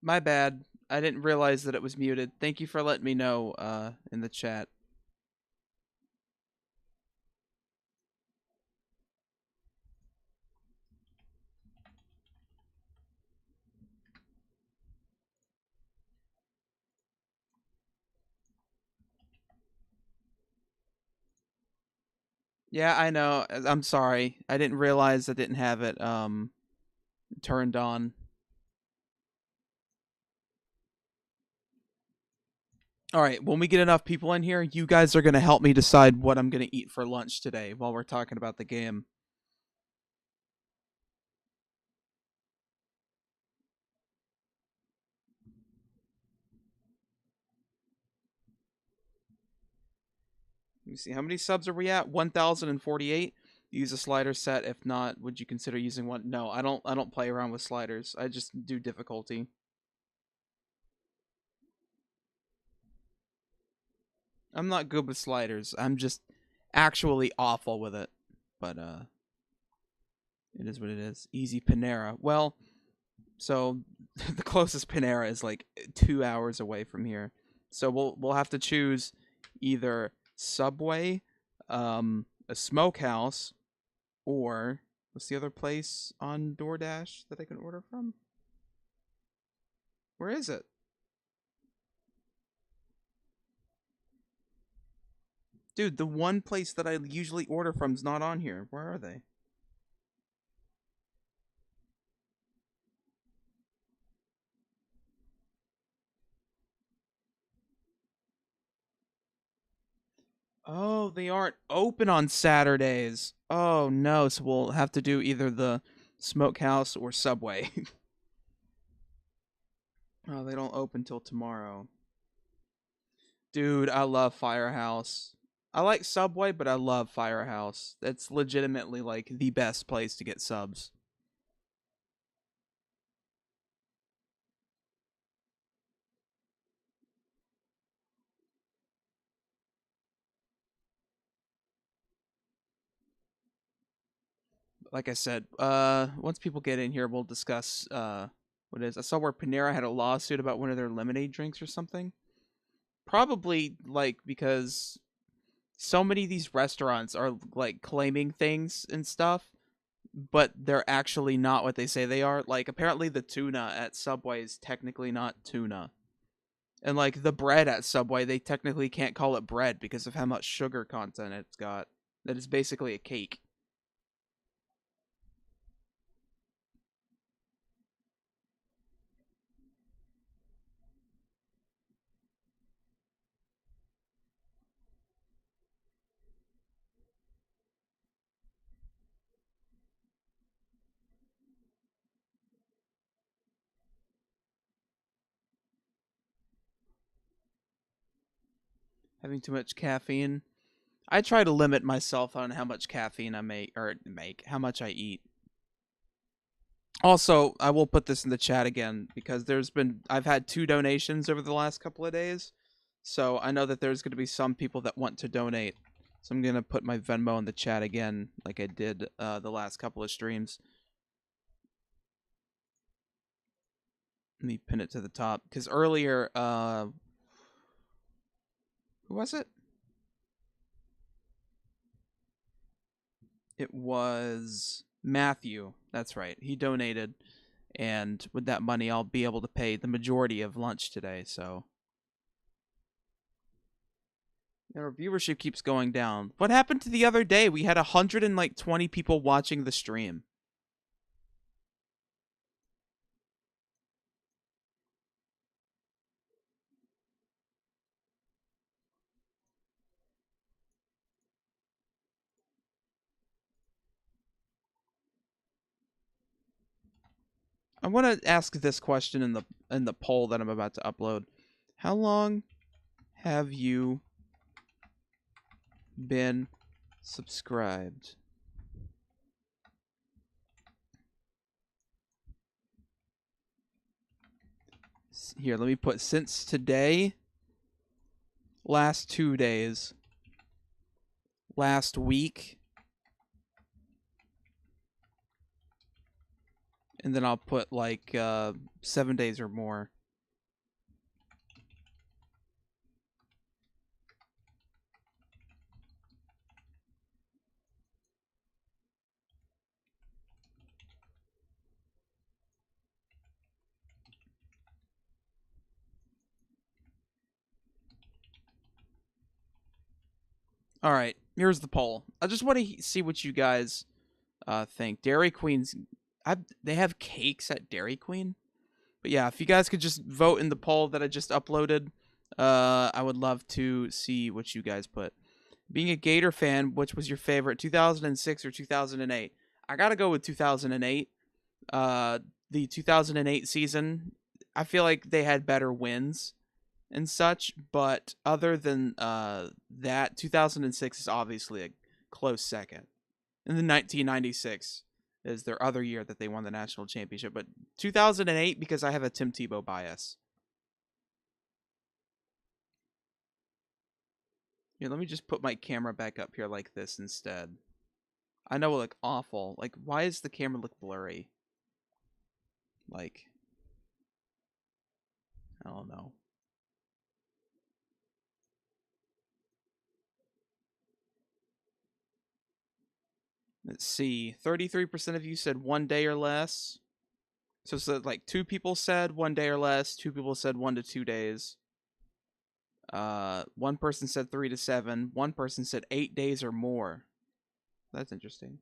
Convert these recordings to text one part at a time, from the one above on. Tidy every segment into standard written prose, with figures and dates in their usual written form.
My bad. I didn't realize that it was muted. Thank you for letting me know in the chat. Yeah, I know. I'm sorry. I didn't realize I didn't have it turned on. All right, when we get enough people in here, you guys are going to help me decide what I'm going to eat for lunch today while we're talking about the game. Let me see. How many subs are we at? 1048. Use a slider set. If not, would you consider using one? No, I don't play around with sliders. I just do difficulty. I'm not good with sliders. I'm just actually awful with it. But it is what it is. Easy Panera. Well, so the closest Panera is like 2 hours away from here. So we'll have to choose either Subway, a smokehouse, or what's the other place on DoorDash that I can order from? Where is it? Dude, the one place that I usually order from is not on here. Where are they? Oh, they aren't open on Saturdays. Oh no, so we'll have to do either the smokehouse or Subway. Oh, they don't open till tomorrow. Dude, I love Firehouse. I like Subway, but I love Firehouse. It's legitimately like the best place to get subs. Like I said, once people get in here, we'll discuss what it is. I saw where Panera had a lawsuit about one of their lemonade drinks or something. Probably like because so many of these restaurants are like claiming things and stuff, but they're actually not what they say they are. Like apparently the tuna at Subway is technically not tuna. And like the bread at Subway, they technically can't call it bread because of how much sugar content it's got. That is basically a cake. Having too much caffeine. I try to limit myself on how much caffeine I make how much I eat. Also, I will put this in the chat again because I've had two donations over the last couple of days. So I know that there's going to be some people that want to donate. So I'm going to put my Venmo in the chat again like I did the last couple of streams. Let me pin it to the top cuz earlier who was it? It was Matthew. That's right. He donated and with that money I'll be able to pay the majority of lunch today. So our viewership keeps going down. What happened to the other day? We had 120 people watching the stream. I want to ask this question in the poll that I'm about to upload. How long have you been subscribed? Here, let me put since today, last 2 days, last week, and then I'll put like 7 days or more. All right, here's the poll. I just want to see what you guys think. Dairy Queen's, they have cakes at Dairy Queen. But yeah, if you guys could just vote in the poll that I just uploaded, I would love to see what you guys put. Being a Gator fan, which was your favorite, 2006 or 2008? I gotta go with 2008. Uh, the 2008 season, I feel like they had better wins and such, but other than that, 2006 is obviously a close second. And then 1996 is their other year that they won the national championship, but 2008 because I have a Tim Tebow bias. Here, let me just put my camera back up here like this instead. I know it look awful. Like, why does the camera look blurry? Like, I don't know. Let's see. 33% of you said 1 day or less. So like 2 people said 1 day or less. 2 people said 1 to 2 days. One person said 3 to 7. One person said 8 days or more. That's interesting.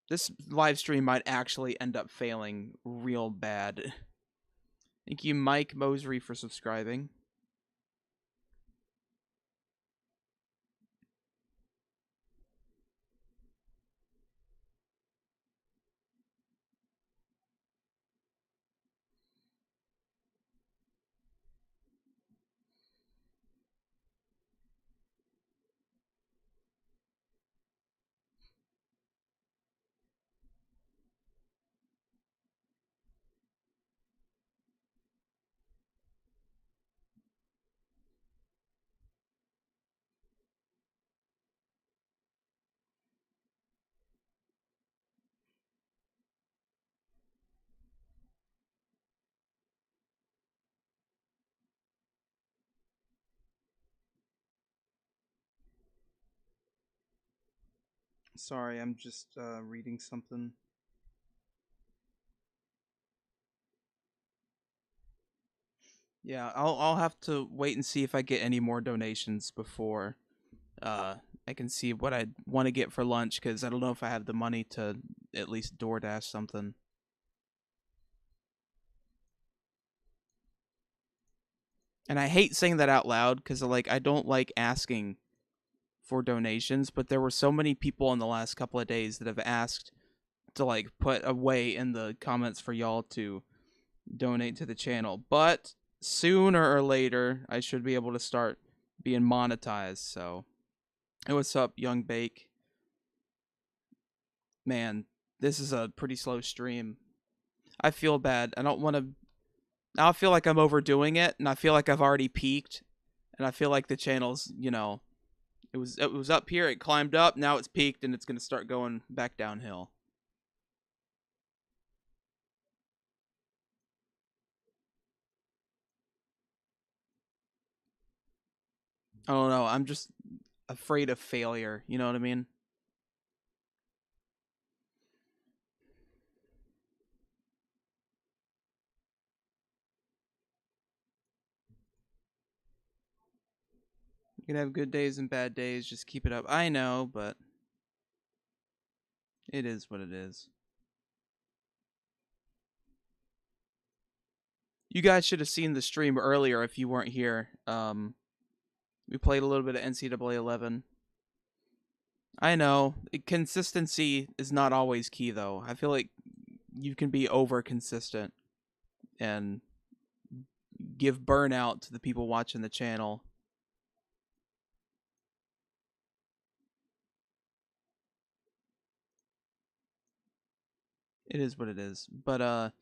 This live stream might actually end up failing real bad. Thank you, Mike Mosery, for subscribing. Sorry, I'm just reading something. Yeah, I'll have to wait and see if I get any more donations before I can see what I want to get for lunch, because I don't know if I have the money to at least DoorDash something. And I hate saying that out loud because like I don't like asking for donations, but there were so many people in the last couple of days that have asked to like put away in the comments for y'all to donate to the channel. But sooner or later, I should be able to start being monetized. So, hey, what's up, Young Bake? Man, this is a pretty slow stream. I feel bad. I don't want to. Now I feel like I'm overdoing it, and I feel like I've already peaked, and I feel like the channel's, it was up here, it climbed up, now it's peaked, and it's gonna start going back downhill. I don't know. I'm just afraid of failure. You know what I mean? You can have good days and bad days. Just keep it up. I know, but it is what it is. You guys should have seen the stream earlier if you weren't here. We played a little bit of NCAA 11. I know. Consistency is not always key, though. I feel like you can be over consistent and give burnout to the people watching the channel. It is what it is. But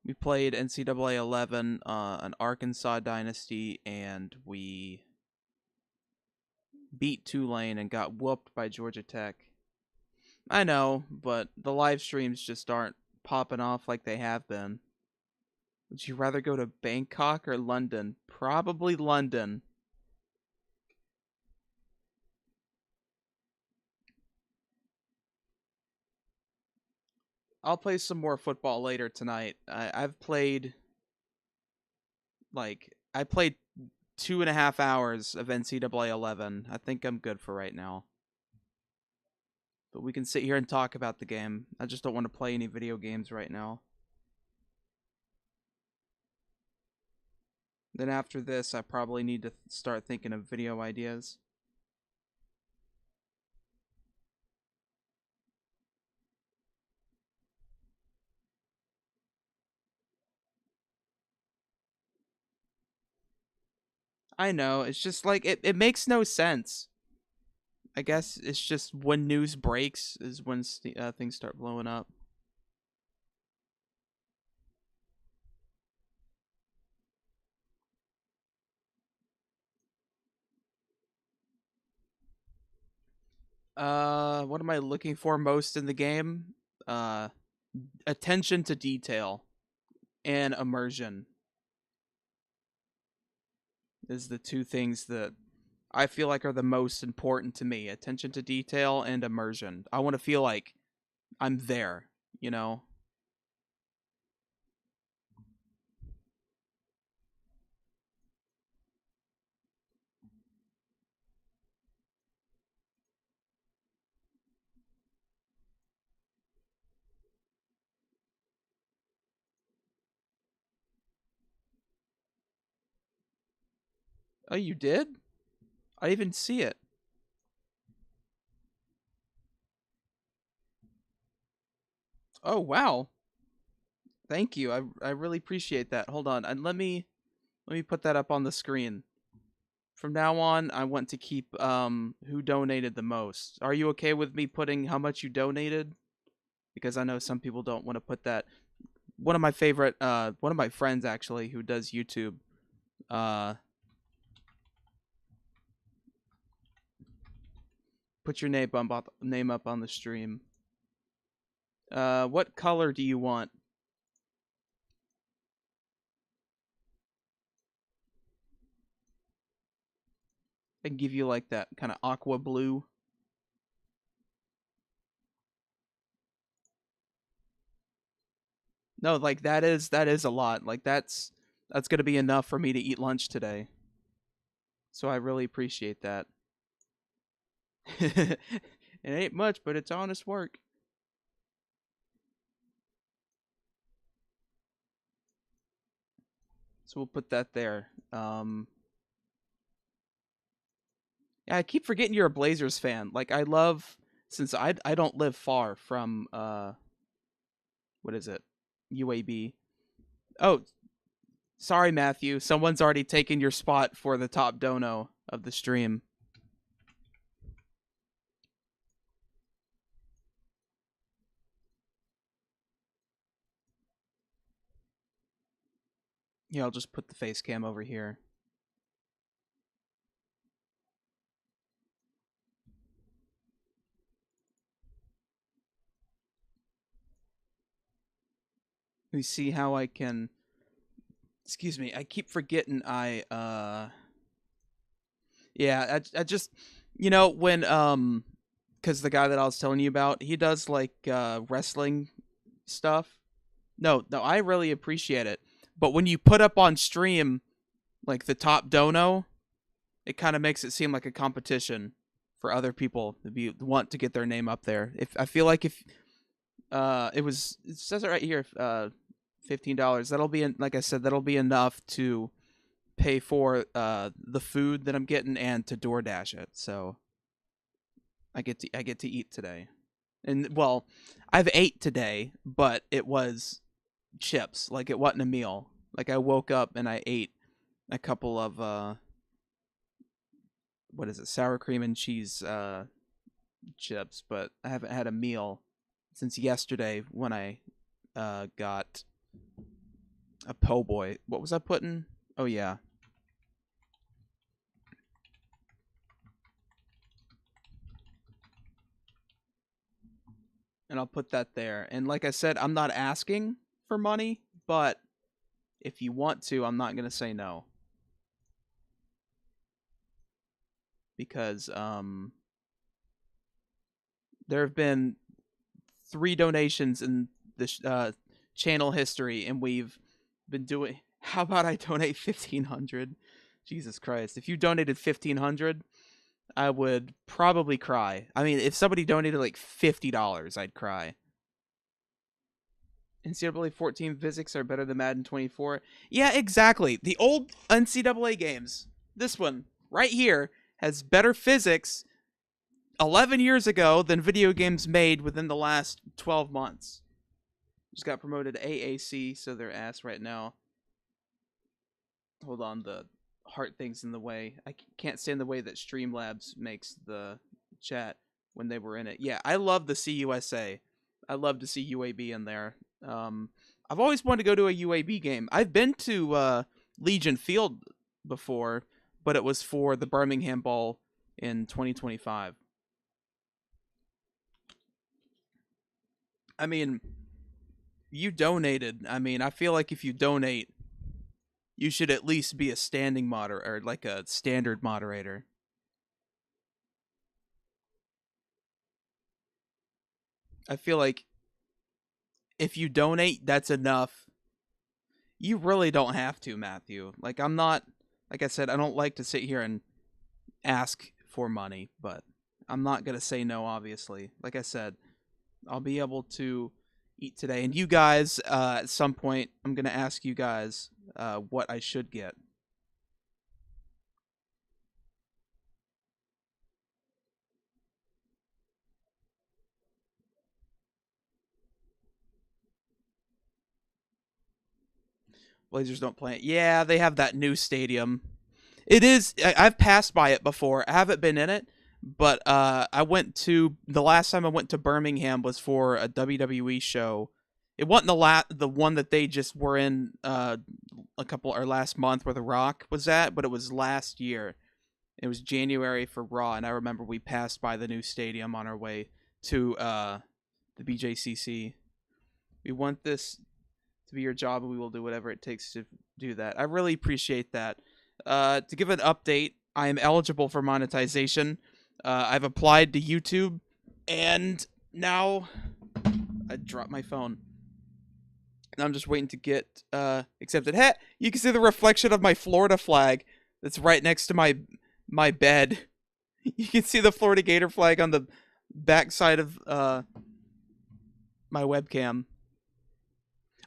we played NCAA 11, an Arkansas Dynasty, and we beat Tulane and got whooped by Georgia Tech. I know, but the live streams just aren't popping off like they have been. Would you rather go to Bangkok or London? Probably London. I'll play some more football later tonight. I've played, like, I played 2.5 hours of NCAA 11. I think I'm good for right now. But we can sit here and talk about the game. I just don't want to play any video games right now. Then after this, I probably need to start thinking of video ideas. I know, it's just like, it makes no sense. I guess it's just when news breaks is when things start blowing up. What am I looking for most in the game? Uh, Attention to detail and immersion is the two things that I feel like are the most important to me. Attention to detail and immersion. I want to feel like I'm there, you know? Oh, you did? I didn't even see it. Oh, wow. Thank you. I really appreciate that. Hold on. And let me put that up on the screen. From now on, I want to keep who donated the most. Are you okay with me putting how much you donated? Because I know some people don't want to put that. One of my friends actually who does YouTube, uh put your name up on the stream. What color do you want? I can give you like that kind of aqua blue. No, like that is a lot. Like that's gonna be enough for me to eat lunch today. So I really appreciate that. It ain't much, but it's honest work. So we'll put that there. Yeah, I keep forgetting you're a Blazers fan. Like I love since I don't live far from what is it? UAB. Oh, sorry Matthew. Someone's already taken your spot for the top dono of the stream. Yeah, I'll just put the face cam over here. Let me see how I can. Excuse me. I keep forgetting yeah, I just when cuz the guy that I was telling you about, he does like wrestling stuff. No, no, I really appreciate it. But when you put up on stream like the top dono, it kind of makes it seem like a competition for other people to want to get their name up there. If I feel like if it says it right here, $15. That'll be like I said, that'll be enough to pay for the food that I'm getting and to DoorDash it. So I get to eat today. And well, I've ate today, but it was chips. Like it wasn't a meal. Like I woke up and I ate a couple of what is it, sour cream and cheese chips, but I haven't had a meal since yesterday when I got a po' boy. What was I putting? Oh yeah. And I'll put that there. And like I said, I'm not asking for money, but if you want to, I'm not going to say no because there have been 3 donations in the channel history and we've been doing how about I donate 1500? Jesus Christ. If you donated 1,500, I would probably cry. I mean, if somebody donated like $50, I'd cry. NCAA 14 physics are better than Madden 24. Yeah, exactly. The old NCAA games, this one right here, has better physics 11 years ago than video games made within the last 12 months. Just got promoted to AAC, so they're ass right now. Hold on, the heart thing's in the way. I can't stand the way that Streamlabs makes the chat when they were in it. Yeah, I love the CUSA. I love to see UAB in there. I've always wanted to go to a UAB game. I've been to Legion Field before, but it was for the Birmingham Bowl in 2025. I mean, you donated. I mean, I feel like if you donate, you should at least be a standing moderator, or like a standard moderator. I feel like if you donate, that's enough. You really don't have to, Matthew. Like, I'm not, like I said, I don't like to sit here and ask for money, but I'm not going to say no, obviously. Like I said, I'll be able to eat today. And you guys, at some point, I'm going to ask you guys what I should get. Blazers don't play it. Yeah, they have that new stadium. It is. I've passed by it before. I haven't been in it, but I went to the last time I went to Birmingham was for a WWE show. It wasn't the one that they just were in a couple or last month where The Rock was at, but it was last year. It was January for Raw, and I remember we passed by the new stadium on our way to the BJCC. We want this to be your job, and we will do whatever it takes to do that. I really appreciate that. To give an update, I am eligible for monetization. I've applied to YouTube, and now I dropped my phone. And I'm just waiting to get accepted. Hey, you can see the reflection of my Florida flag that's right next to my bed. You can see the Florida Gator flag on the back side of my webcam.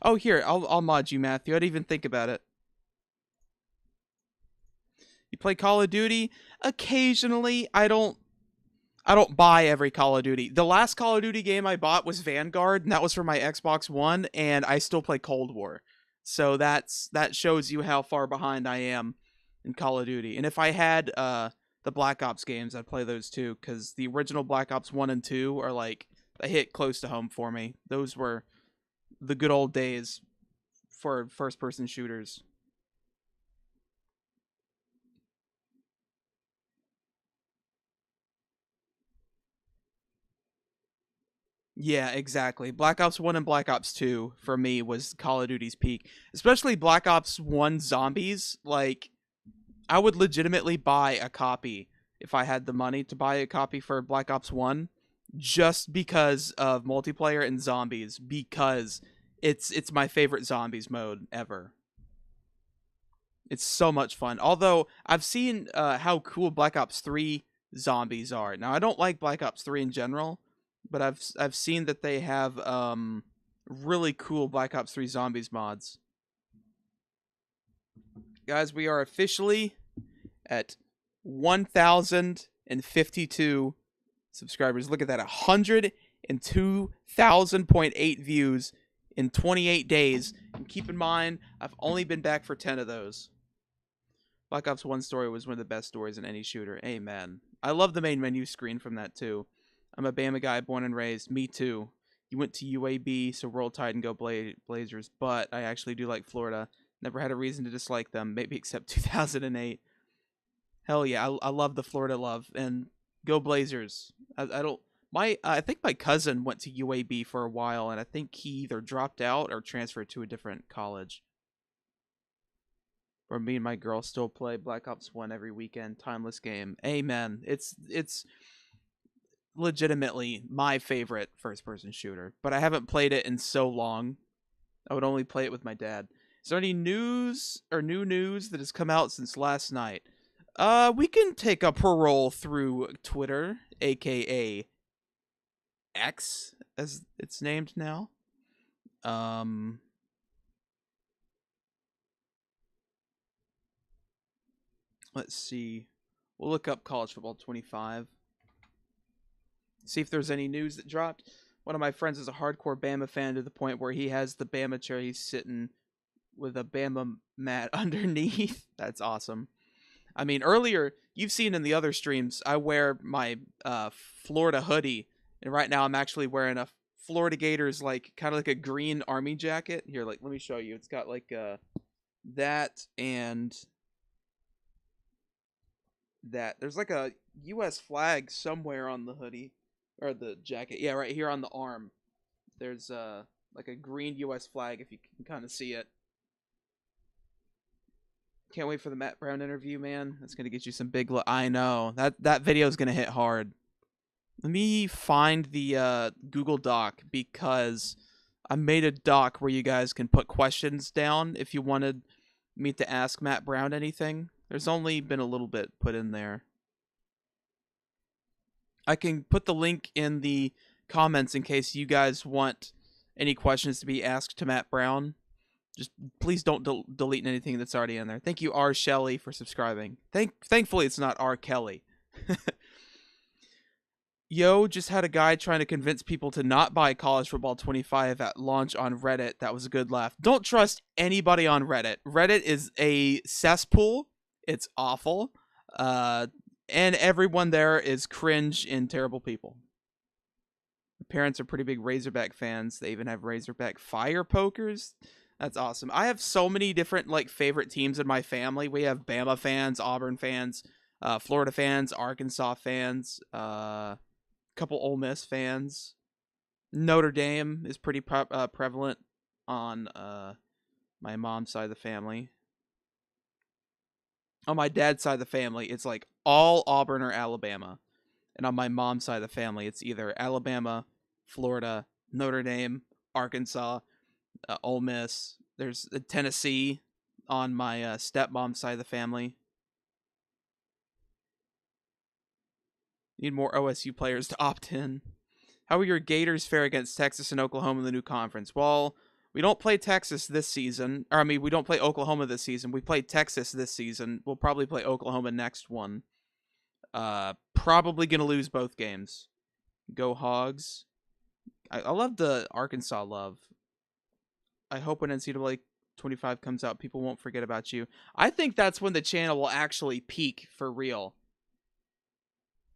Oh, here, I'll mod you, Matthew. I didn't even think about it. You play Call of Duty? Occasionally. I don't buy every Call of Duty. The last Call of Duty game I bought was Vanguard, and that was for my Xbox One, and I still play Cold War. So that shows you how far behind I am in Call of Duty. And if I had the Black Ops games, I'd play those too, because the original Black Ops 1 and 2 are like, they hit close to home for me. Those were the good old days for first-person shooters. Yeah, exactly. Black Ops 1 and Black Ops 2 for me was Call of Duty's peak. Especially Black Ops 1 Zombies. Like, I would legitimately buy a copy if I had the money to buy a copy for Black Ops 1 just because of multiplayer and zombies, because it's my favorite zombies mode ever. It's so much fun. Although I've seen how cool Black Ops 3 zombies are. Now I don't like Black Ops 3 in general, but I've seen that they have really cool Black Ops 3 zombies mods. Guys, we are officially at 1,052 subscribers. Look at that, 102,000.8 views in 28 days. And keep in mind, I've only been back for 10 of those. Black Ops 1 story was one of the best stories in any shooter. Amen. I love the main menu screen from that too. I'm a Bama guy, born and raised. Me too. You went to UAB, so roll tide and go Blazers. But I actually do like Florida. Never had a reason to dislike them, maybe except 2008. Hell yeah, I love the Florida love, and go Blazers. I think my cousin went to UAB for a while, and I think he either dropped out or transferred to a different college. Or me and my girl still play Black Ops 1 every weekend. Timeless game. Amen. It's legitimately my favorite first-person shooter, but I haven't played it in so long. I would only play it with my dad. Is there any news or new news that has come out since last night? We can take a parole through Twitter, aka X, as it's named now. Um, let's see. We'll look up College Football 25. See if there's any news that dropped. One of my friends is a hardcore Bama fan to the point where he has the Bama chair. He's sitting with a Bama mat underneath. That's awesome. I mean, earlier, you've seen in the other streams, I wear my Florida hoodie. And right now I'm actually wearing a Florida Gators, like, kind of like a green army jacket. Here, like, let me show you. It's got, like, that and that. There's, like, a U.S. flag somewhere on the hoodie. Or the jacket. Yeah, right here on the arm. There's, like, a green U.S. flag, if you can kind of see it. Can't wait for the Matt Brown interview, man. That's gonna get you some big. I know that video is gonna hit hard. Let me find the Google Doc because I made a doc where you guys can put questions down if you wanted me to ask Matt Brown anything. There's only been a little bit put in there. I can put the link in the comments in case you guys want any questions to be asked to Matt Brown. Just please don't delete anything that's already in there. Thank you, R. Shelley, for subscribing. Thankfully, it's not R. Kelly. Yo just had a guy trying to convince people to not buy College Football 25 at launch on Reddit. That was a good laugh. Don't trust anybody on Reddit. Reddit is a cesspool. It's awful. And everyone there is cringe and terrible people. My parents are pretty big Razorback fans. They even have Razorback fire pokers. That's awesome. I have so many different like favorite teams in my family. We have Bama fans, Auburn fans, Florida fans, Arkansas fans, couple Ole Miss fans. Notre Dame is pretty prevalent on my mom's side of the family. On my dad's side of the family, it's like all Auburn or Alabama. And on my mom's side of the family, it's either Alabama, Florida, Notre Dame, Arkansas, Ole Miss. There's Tennessee on my stepmom's side of the family. Need more OSU players to opt in. How will your Gators fare against Texas and Oklahoma in the new conference? Well, we don't play Texas this season. Or, I mean, we don't play Oklahoma this season. We play Texas this season. We'll probably play Oklahoma next one. Probably going to lose both games. Go Hogs. I love the Arkansas love. I hope when NCAA 25 comes out, people won't forget about you. I think that's when the channel will actually peak for real.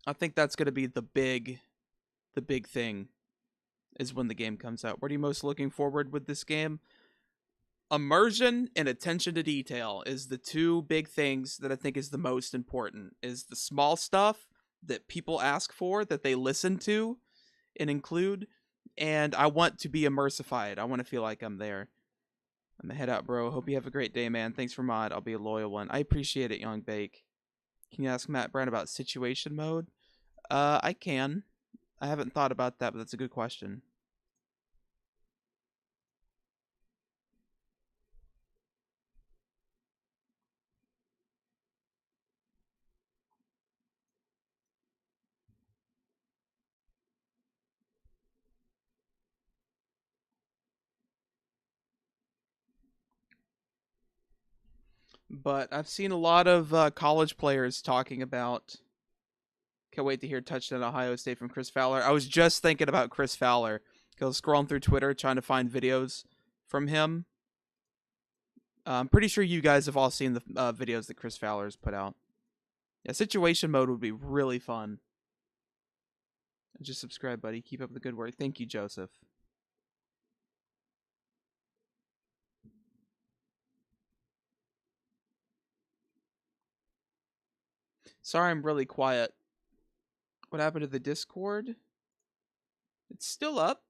I think that's going to be the big thing is when the game comes out. What are you most looking forward with this game? Immersion and attention to detail is the two big things that I think is the most important. Is the small stuff that people ask for, that they listen to and include, and I want to be immersified. I want to feel like I'm there. I'm gonna head out, bro. Hope you have a great day, man. Thanks for mod. I'll be a loyal one. I appreciate it, Young Bake. Can you ask Matt Brown about situation mode? I can. I haven't thought about that, but that's a good question. But I've seen a lot of college players talking about. Can't wait to hear touchdown Ohio State from Chris Fowler. I was just thinking about Chris Fowler. I was scrolling through Twitter trying to find videos from him. I'm pretty sure you guys have all seen the videos that Chris Fowler's put out. Yeah, situation mode would be really fun. Just subscribe, buddy. Keep up the good work. Thank you, Joseph. Sorry I'm really quiet. What happened to the Discord? It's still up.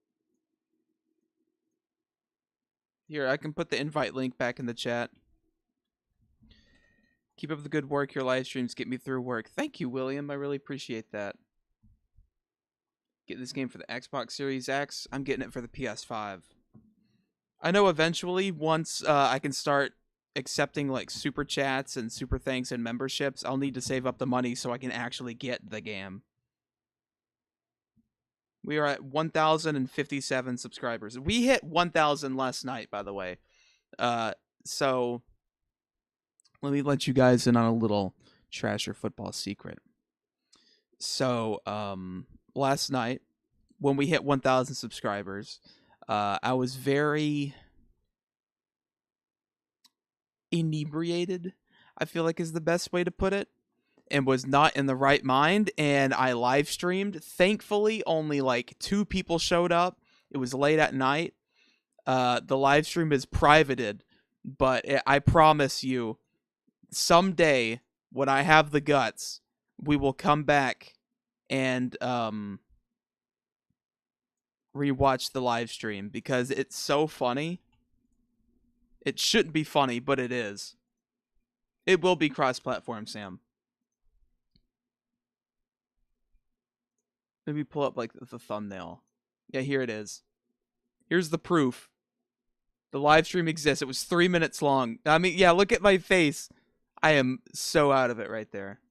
Here, I can put the invite link back in the chat. Keep up the good work. Your live streams get me through work. Thank you, William. I really appreciate that. Get this game for the Xbox Series X. I'm getting it for the PS5. I know eventually once I can start accepting like super chats and super thanks and memberships, I'll need to save up the money so I can actually get the game. We are at 1,057 subscribers. We hit 1,000 last night, by the way. So let me let you guys in on a little trash or football secret. So, last night when we hit 1,000 subscribers, I was very inebriated, I feel like is the best way to put it, and was not in the right mind, and I live streamed. Thankfully, only like 2 people showed up. It was late at night. The live stream is privated, but I promise you, someday when I have the guts, we will come back and rewatch the live stream because it's so funny. It shouldn't be funny, but it is. It will be cross-platform, Sam. Maybe pull up like the thumbnail. Yeah, here it is. Here's the proof. The live stream exists. It was 3 minutes long. I mean, yeah, look at my face. I am so out of it right there.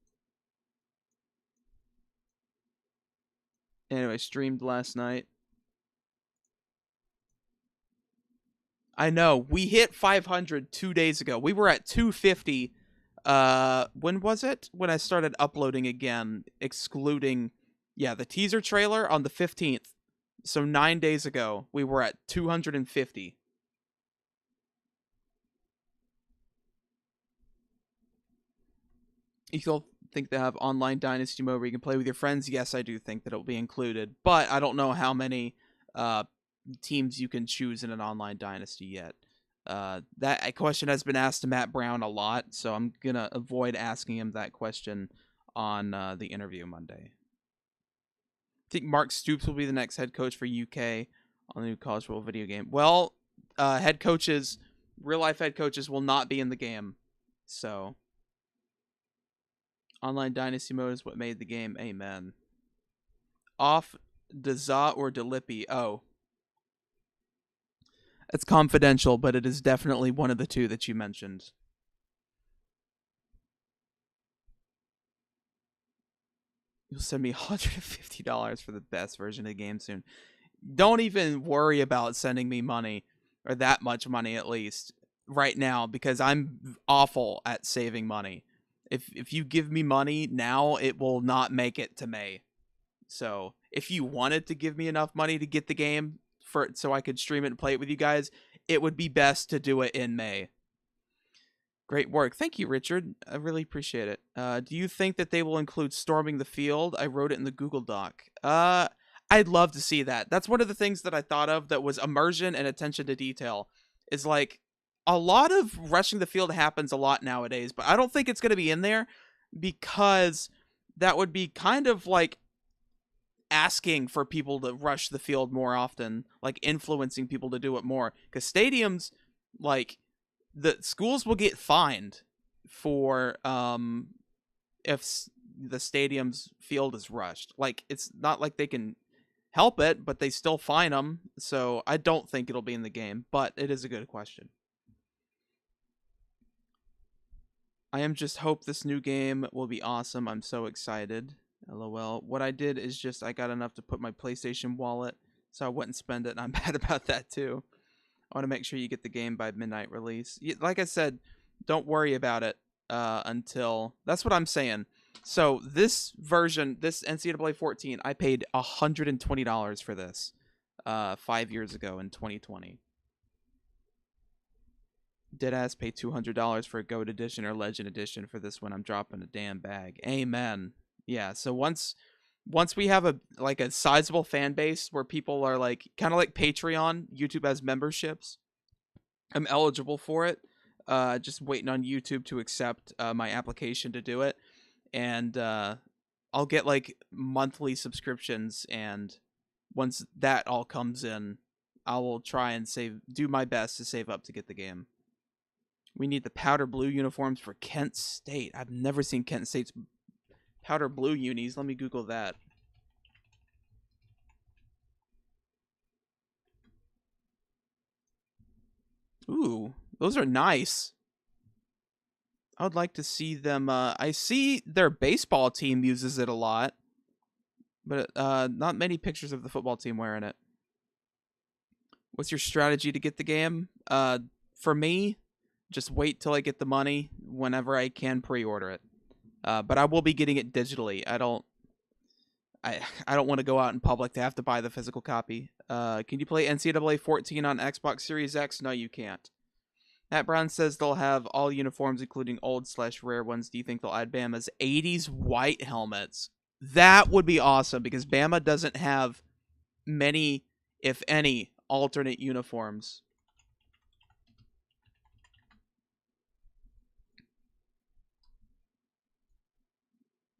Anyway, streamed last night. I know. We hit 500 2 days ago. We were at 250. When was it? When I started uploading again, excluding, yeah, the teaser trailer on the 15th. So 9 days ago, we were at 250. You still think they have online Dynasty mode where you can play with your friends? Yes, I do think that it'll be included, but I don't know how many teams you can choose in an online Dynasty yet. That question has been asked to Matt Brown a lot, so I'm gonna avoid asking him that question on the interview Monday. I think Mark Stoops will be the next head coach for UK on the new college football video game. Well, head coaches, real life head coaches, will not be in the game, so online Dynasty mode is what made the game. Amen. Off Deza or Delippi? Oh, it's confidential, but it is definitely one of the two that you mentioned. You'll send me $150 for the best version of the game soon. Don't even worry about sending me money, or that much money at least, right now, because I'm awful at saving money. If you give me money now, it will not make it to May. So if you wanted to give me enough money to get the game for so I could stream it and play it with you guys, it would be best to do it in May. Great work. Thank you, Richard. I really appreciate it. Do you think that they will include storming the field? I wrote it in the Google Doc. I'd love to see that. That's one of the things that I thought of that was immersion and attention to detail. Is like a lot of rushing the field happens a lot nowadays, but I don't think it's going to be in there because that would be kind of like asking for people to rush the field more often, like influencing people to do it more. Because stadiums, like the schools will get fined for if the stadium's field is rushed. Like it's not like they can help it, but they still fine them. So I don't think it'll be in the game, but it is a good question. I am just hope this new game will be awesome. I'm so excited. LOL. What I did is just I got enough to put my PlayStation wallet, so I wouldn't spend it, and I'm bad about that too. I want to make sure you get the game by midnight release. Like I said, don't worry about it until... That's what I'm saying. So this version, this NCAA 14, I paid $120 for this 5 years ago in 2020. Deadass pay $200 for a Goat Edition or Legend Edition for this one. I'm dropping a damn bag. Amen. Yeah, so once we have a like a sizable fan base where people are like kind of like Patreon, YouTube has memberships, I'm eligible for it. Just waiting on YouTube to accept my application to do it, and I'll get like monthly subscriptions. And once that all comes in, I will try and do my best to save up to get the game. We need the powder blue uniforms for Kent State. I've never seen Kent State's powder blue unis. Let me Google that. Ooh, those are nice. I would like to see them. I see their baseball team uses it a lot, but not many pictures of the football team wearing it. What's your strategy to get the game? For me, just wait till I get the money whenever I can pre-order it. But I will be getting it digitally. I don't want to go out in public to have to buy the physical copy. Can you play NCAA 14 on Xbox Series X? No, you can't. Matt Brown says they'll have all uniforms, including old/rare ones. Do you think they'll add Bama's 80s white helmets? That would be awesome because Bama doesn't have many, if any, alternate uniforms.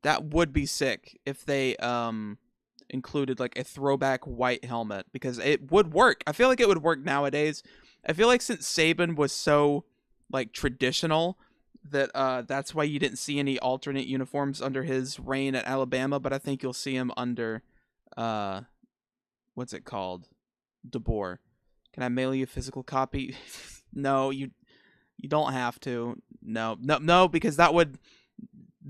That would be sick if they included like a throwback white helmet because it would work. I feel like it would work nowadays. I feel like since Saban was so like traditional that that's why you didn't see any alternate uniforms under his reign at Alabama, but I think you'll see him under what's it called? DeBoer. Can I mail you a physical copy? No, you don't have to. No, because that would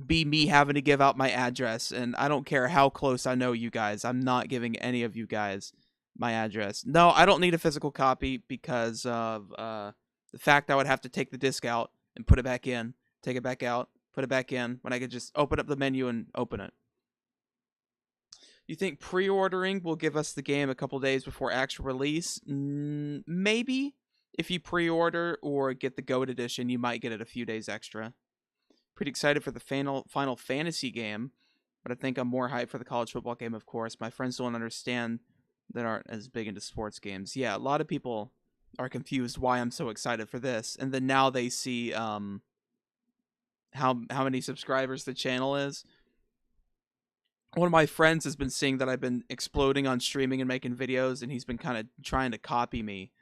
be me having to give out my address, and I don't care how close I know you guys. I'm not giving any of you guys my address. No, I don't need a physical copy because of the fact I would have to take the disc out and put it back in, take it back out, put it back in, when I could just open up the menu and open it. You think pre-ordering will give us the game a couple days before actual release? Maybe. If you pre-order or get the GOAT edition, you might get it a few days extra. Pretty excited for the Final Fantasy game, but I think I'm more hyped for the college football game, of course. My friends don't understand that aren't as big into sports games. Yeah, a lot of people are confused why I'm so excited for this, and then now they see how many subscribers the channel is. One of my friends has been seeing that I've been exploding on streaming and making videos, and he's been kind of trying to copy me.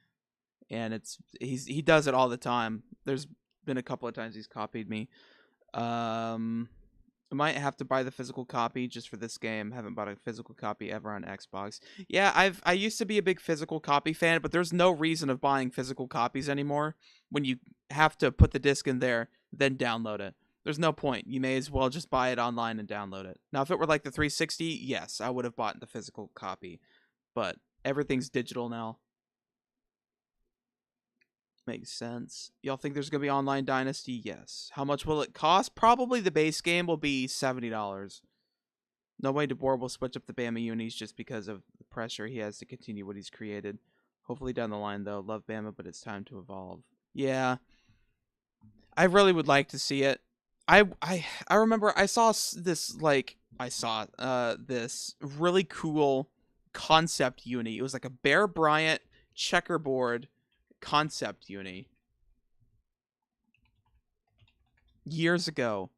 And he does it all the time. There's been a couple of times he's copied me. I might have to buy the physical copy just for this game. Haven't bought a physical copy ever on Xbox. Yeah, I used to be a big physical copy fan, but there's no reason of buying physical copies anymore when you have to put the disc in there, then download it. There's no point. You may as well just buy it online and download it. Now, if it were like the 360, yes, I would have bought the physical copy. But everything's digital now. Makes sense. Y'all think there's going to be online Dynasty? Yes. How much will it cost? Probably the base game will be $70. No way DeBoer will switch up the Bama unis just because of the pressure he has to continue what he's created. Hopefully down the line, though. Love Bama, but it's time to evolve. Yeah. I really would like to see it. I remember I saw this this really cool concept uni. It was like a Bear Bryant checkerboard concept uni years ago.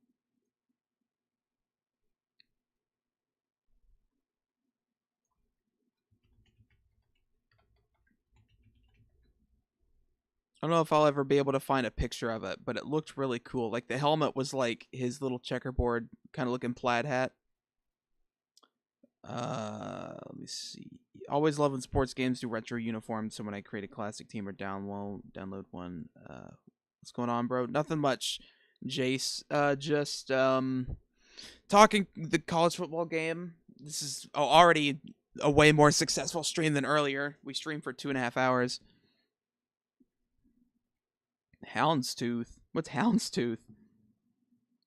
I don't know if I'll ever be able to find a picture of it, but it looked really cool. Like the helmet was like his little checkerboard kind of looking plaid hat. Let me see. Always love when sports games do retro uniforms. So when I create a classic team or download one. What's going on, bro? Nothing much, Jace. Just talking the college football game. This is already a way more successful stream than earlier. We streamed for 2.5 hours. Houndstooth. What's Houndstooth?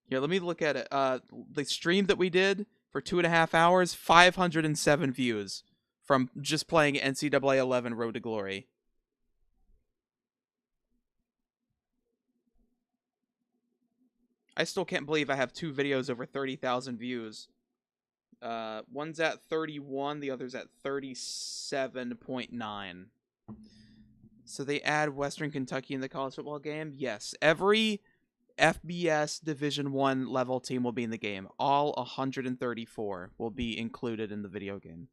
Here, let me look at it. The stream that we did for 2.5 hours, 507 views from just playing NCAA 11 Road to Glory. I still can't believe I have 2 videos over 30,000 views. One's at 31, the other's at 37.9. So they add Western Kentucky in the college football game? Yes. Every FBS Division 1 level team will be in the game. All 134 will be included in the video game.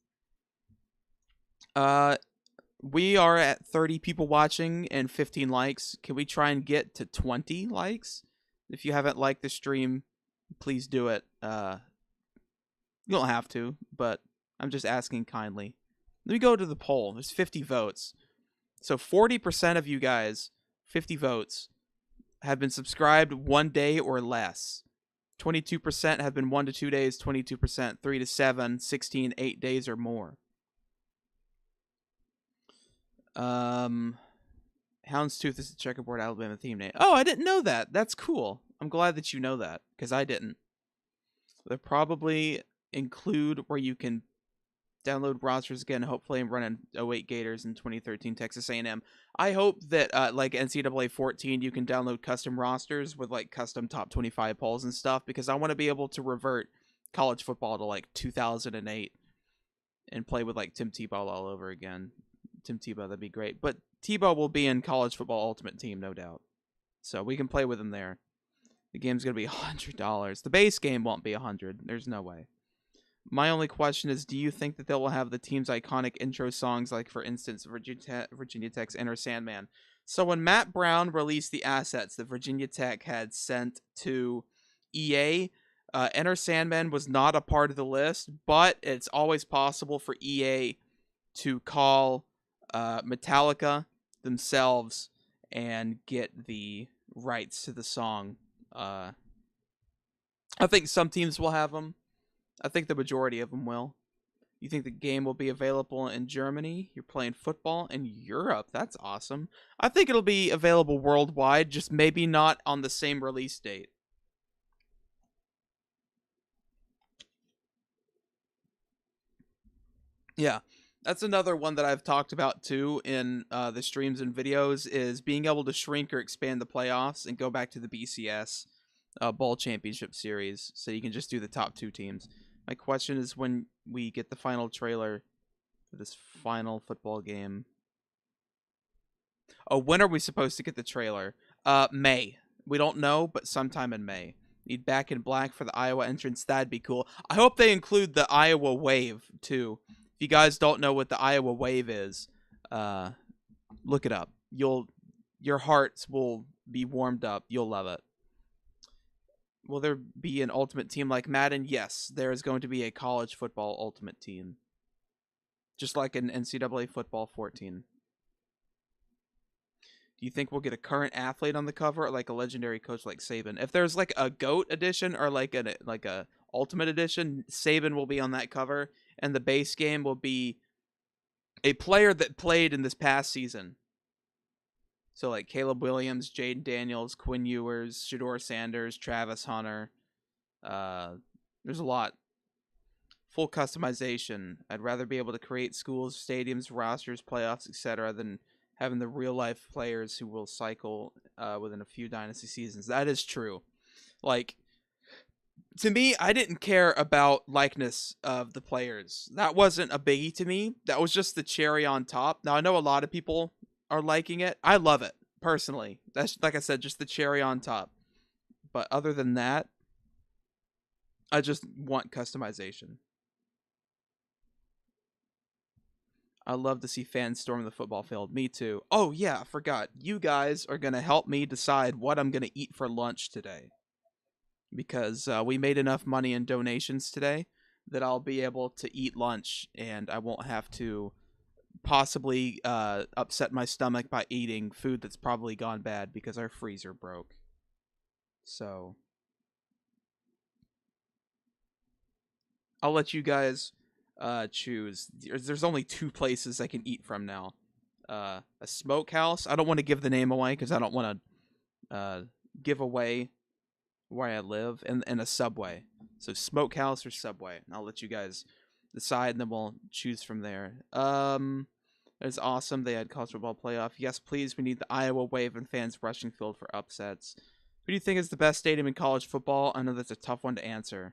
We are at 30 people watching and 15 likes. Can we try and get to 20 likes? If you haven't liked the stream, please do it. You don't have to, but I'm just asking kindly. Let me go to the poll. There's 50 votes. So 40% of you guys 50 votes, have been subscribed 1 day or less. 22% have been 1 to 2 days, 22% 3 to 7, 16 8 days or more. Houndstooth is the checkerboard Alabama theme name. Oh, I didn't know that. That's cool. I'm glad that you know that, because I didn't. They'll probably include where you can download rosters again, hopefully, and run in 08 Gators and 2013 Texas A&M. I hope that, like NCAA 14, you can download custom rosters with, like, custom top 25 polls and stuff, because I want to be able to revert college football to, like, 2008 and play with, like, Tim Tebow all over again. Tim Tebow, that'd be great. But Tebow will be in College Football Ultimate Team, no doubt. So we can play with him there. The game's going to be $100. The base game won't be $100. There's no way. My only question is, do you think that they will have the team's iconic intro songs, like, for instance, Virginia Tech's Enter Sandman? So when Matt Brown released the assets that Virginia Tech had sent to EA, Enter Sandman was not a part of the list, but it's always possible for EA to call Metallica themselves and get the rights to the song. I think some teams will have them. I think the majority of them will. You think the game will be available in Germany? You're playing football in Europe. That's awesome. I think it'll be available worldwide, just maybe not on the same release date. Yeah. That's another one that I've talked about too in the streams and videos, is being able to shrink or expand the playoffs and go back to the BCS Bowl Championship Series, so you can just do the top 2 teams. My question is when we get the final trailer for this final football game. Oh, when are we supposed to get the trailer? May. We don't know, but sometime in May. Need Back in Black for the Iowa entrance. That'd be cool. I hope they include the Iowa Wave too. If you guys don't know what the Iowa Wave is, look it up. Your hearts will be warmed up. You'll love it. Will there be an ultimate team like Madden? Yes, there is going to be a college football ultimate team. Just like an NCAA football 14. Do you think we'll get a current athlete on the cover, or like a legendary coach like Saban? If there's like a GOAT edition or like a ultimate edition, Saban will be on that cover, and the base game will be a player that played in this past season. So like Caleb Williams, Jaden Daniels, Quinn Ewers, Shedeur Sanders, Travis Hunter. There's a lot. Full customization. I'd rather be able to create schools, stadiums, rosters, playoffs, etc., than having the real life players who will cycle within a few dynasty seasons. That is true. Like, to me, I didn't care about likeness of the players. That wasn't a biggie to me. That was just the cherry on top. Now, I know a lot of people are liking it. I love it, personally. That's, like I said, just the cherry on top. But other than that, I just want customization. I love to see fans storm the football field. Me too. Oh, yeah, I forgot. You guys are going to help me decide what I'm going to eat for lunch today. Because we made enough money in donations today that I'll be able to eat lunch, and I won't have to possibly upset my stomach by eating food that's probably gone bad because our freezer broke. So I'll let you guys choose. There's only 2 places I can eat from now. A smokehouse. I don't want to give the name away because I don't want to give away where I live, and a Subway. So smokehouse or Subway. And I'll let you guys decide, and then we'll choose from there. It's awesome. They had college football playoff. Yes, please. We need the Iowa Wave and fans rushing field for upsets. Who do you think is the best stadium in college football? I know that's a tough one to answer.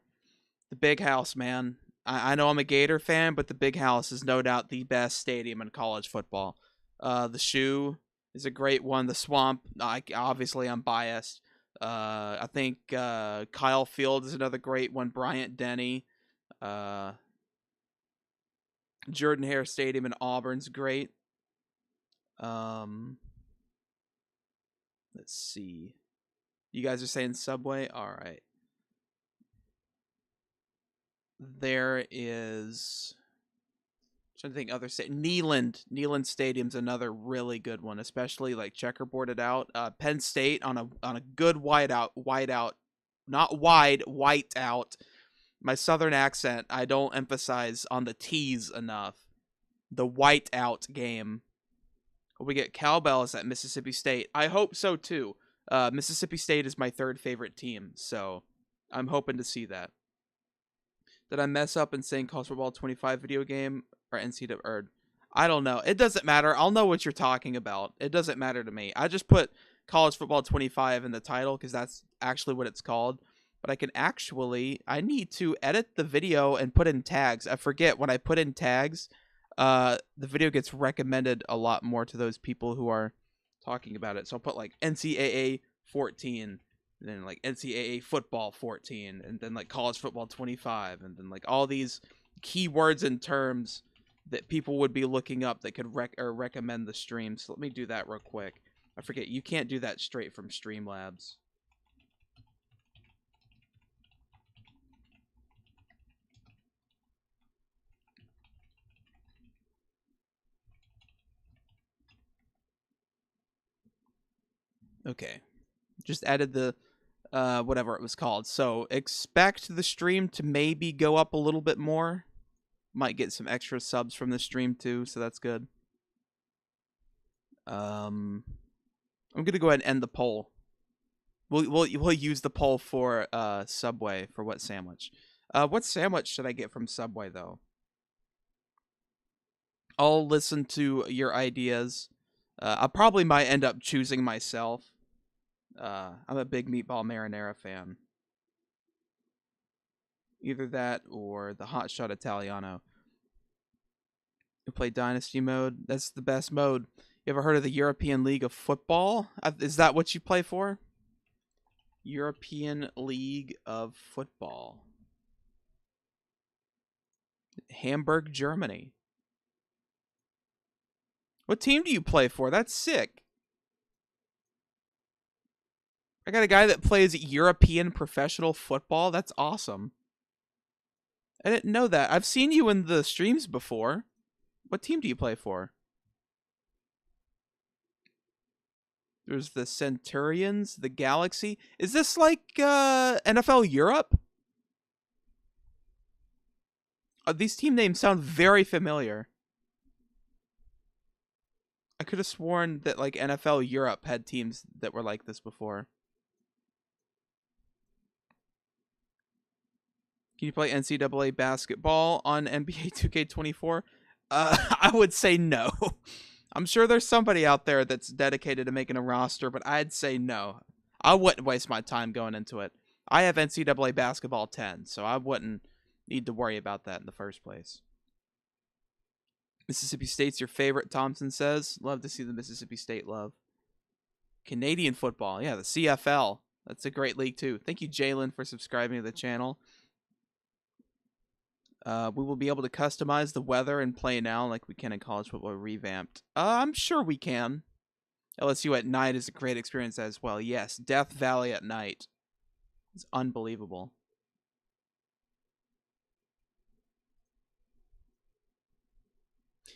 The Big House, man. I know I'm a Gator fan, but the Big House is no doubt the best stadium in college football. The Shoe is a great one. The Swamp, obviously I'm biased. I think Kyle Field is another great one. Bryant Denny. Jordan-Hare Stadium in Auburn's great. Let's see. You guys are saying Subway? All right. There is trying to think other state. Neyland Stadium's another really good one, especially like checkerboarded out. Penn State on a good whiteout, not wide, white out. My southern accent, I don't emphasize on the T's enough. The white out game. We get cowbells at Mississippi State. I hope so too. Mississippi State is my third favorite team, so I'm hoping to see that. Did I mess up in saying College Football 25 video game or NCAA? Or I don't know. It doesn't matter. I'll know what you're talking about. It doesn't matter to me. I just put College Football 25 in the title because that's actually what it's called. But I need to edit the video and put in tags. I forget when I put in tags, the video gets recommended a lot more to those people who are talking about it. So I'll put like NCAA 14. And then like NCAA football 14, and then like college football 25, and then like all these keywords and terms that people would be looking up that could recommend the stream. So let me do that real quick. I forget, you can't do that straight from Streamlabs. Okay, just added the whatever it was called. So expect the stream to maybe go up a little bit more. Might get some extra subs from the stream too, so that's good. I'm gonna go ahead and end the poll. We'll use the poll for Subway for what sandwich. What sandwich should I get from Subway though? I'll listen to your ideas. I probably might end up choosing myself. I'm a big meatball marinara fan. Either that or the Hot Shot Italiano. You play Dynasty mode. That's the best mode. You ever heard of the European League of Football? Is that what you play for? European League of Football. Hamburg, Germany. What team do you play for? That's sick. I got a guy that plays European professional football. That's awesome. I didn't know that. I've seen you in the streams before. What team do you play for? There's the Centurions, the Galaxy. Is this like NFL Europe? These team names sound very familiar. I could have sworn that like NFL Europe had teams that were like this before. Can you play NCAA basketball on NBA 2K24? I would say no. I'm sure there's somebody out there that's dedicated to making a roster, but I'd say no. I wouldn't waste my time going into it. I have NCAA basketball 10, so I wouldn't need to worry about that in the first place. Mississippi State's your favorite, Thompson says. Love to see the Mississippi State love. Canadian football. Yeah, the CFL. That's a great league, too. Thank you, Jalen, for subscribing to the channel. We will be able to customize the weather and play now like we can in college football revamped. I'm sure we can. LSU at night is a great experience as well. Yes, Death Valley at night. It's unbelievable.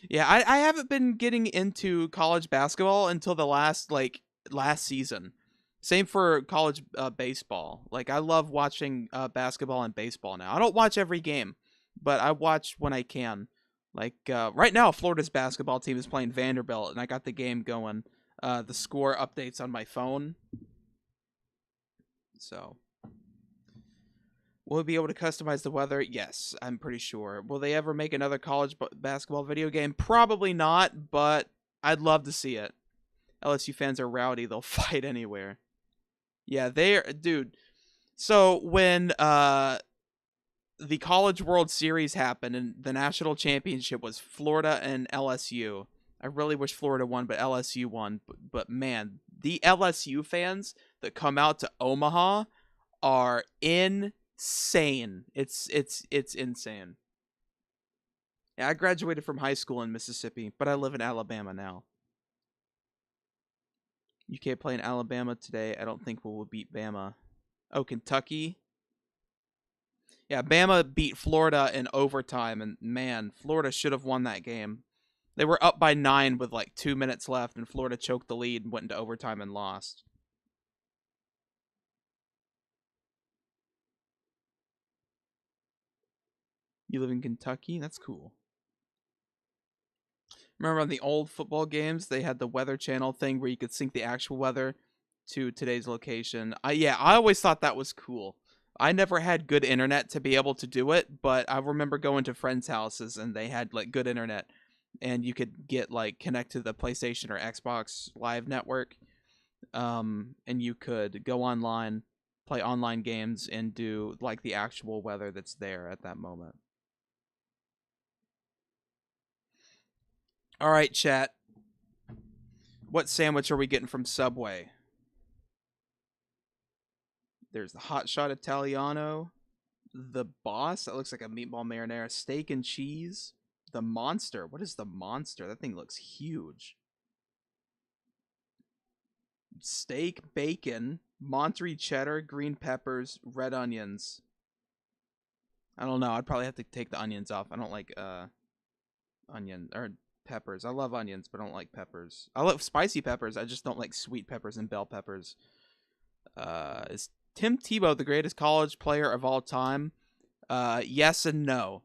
Yeah, I haven't been getting into college basketball until the last season. Same for college baseball. Like I love watching basketball and baseball now. I don't watch every game, but I watch when I can. Like right now, Florida's basketball team is playing Vanderbilt, and I got the game going. The score updates on my phone. So, will we be able to customize the weather? Yes, I'm pretty sure. Will they ever make another college basketball video game? Probably not, but I'd love to see it. LSU fans are rowdy. They'll fight anywhere. Yeah, they're... Dude, so when the College World Series happened and the national championship was Florida and LSU. I really wish Florida won, but LSU won. But man, the LSU fans that come out to Omaha are insane. It's insane. Yeah, I graduated from high school in Mississippi, but I live in Alabama now. UK playing Alabama today. I don't think we'll beat Bama. Oh, Kentucky. Yeah, Bama beat Florida in overtime, and man, Florida should have won that game. They were up by 9 with like 2 minutes left, and Florida choked the lead and went into overtime and lost. You live in Kentucky? That's cool. Remember on the old football games, they had the Weather Channel thing where you could sync the actual weather to today's location. I always thought that was cool. I never had good internet to be able to do it, but I remember going to friends' houses and they had like good internet, and you could get like connect to the PlayStation or Xbox Live network, and you could go online, play online games, and do like the actual weather that's there at that moment. All right, chat. What sandwich are we getting from Subway? There's the Hot Shot Italiano, the Boss. That looks like a meatball marinara, steak and cheese. The Monster. What is the Monster? That thing looks huge. Steak, bacon, Monterey cheddar, green peppers, red onions. I don't know. I'd probably have to take the onions off. I don't like onion or peppers. I love onions, but I don't like peppers. I love spicy peppers. I just don't like sweet peppers and bell peppers. Is Tim Tebow the greatest college player of all time? Yes and no.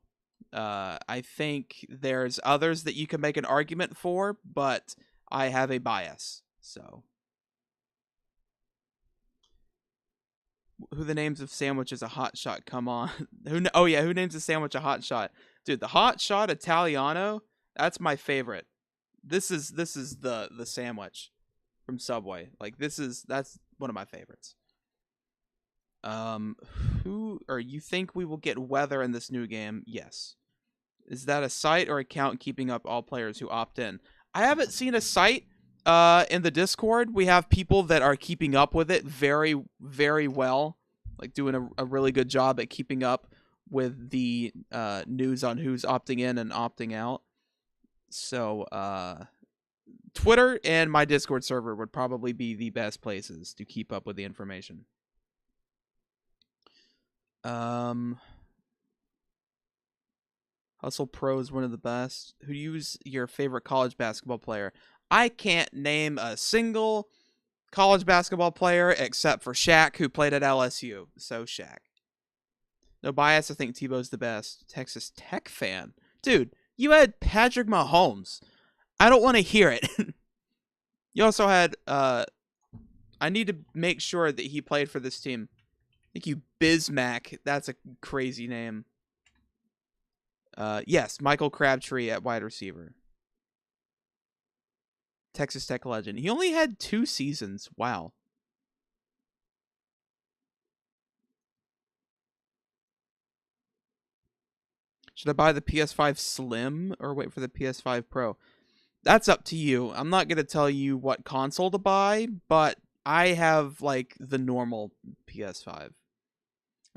I think there's others that you can make an argument for, but I have a bias. So, who the names of sandwiches a hot shot? Come on. Who names a sandwich a hot shot? Dude, the Hot Shot Italiano, that's my favorite. This is the sandwich from Subway. Like that's one of my favorites. Who or you think we will get weather in this new game? Yes. Is that a site or account keeping up all players who opt in? I haven't seen a site in the Discord. We have people that are keeping up with it very, very well, like doing a really good job at keeping up with the news on who's opting in and opting out. So Twitter and my Discord server would probably be the best places to keep up with the information. Hustle Pro is one of the best. Who's your favorite college basketball player? I can't name a single college basketball player except for Shaq, who played at LSU. So Shaq. No bias, I think Tebow's the best. Texas Tech fan. Dude, you had Patrick Mahomes. I don't want to hear it. You also had, I need to make sure that he played for this team. Thank you, Bismack. That's a crazy name. Yes, Michael Crabtree at wide receiver. Texas Tech legend. He only had 2 seasons. Wow. Should I buy the PS5 Slim or wait for the PS5 Pro? That's up to you. I'm not going to tell you what console to buy, but I have like the normal PS5. I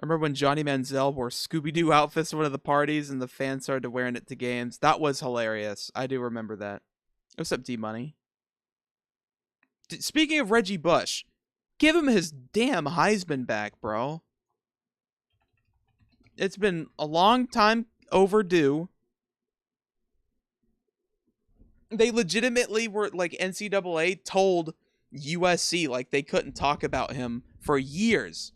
remember when Johnny Manziel wore Scooby-Doo outfits at one of the parties and the fans started wearing it to games. That was hilarious. I do remember that. What's up, D-Money? Speaking of Reggie Bush, give him his damn Heisman back, bro. It's been a long time overdue. They legitimately were, like, NCAA told USC, like, they couldn't talk about him for years.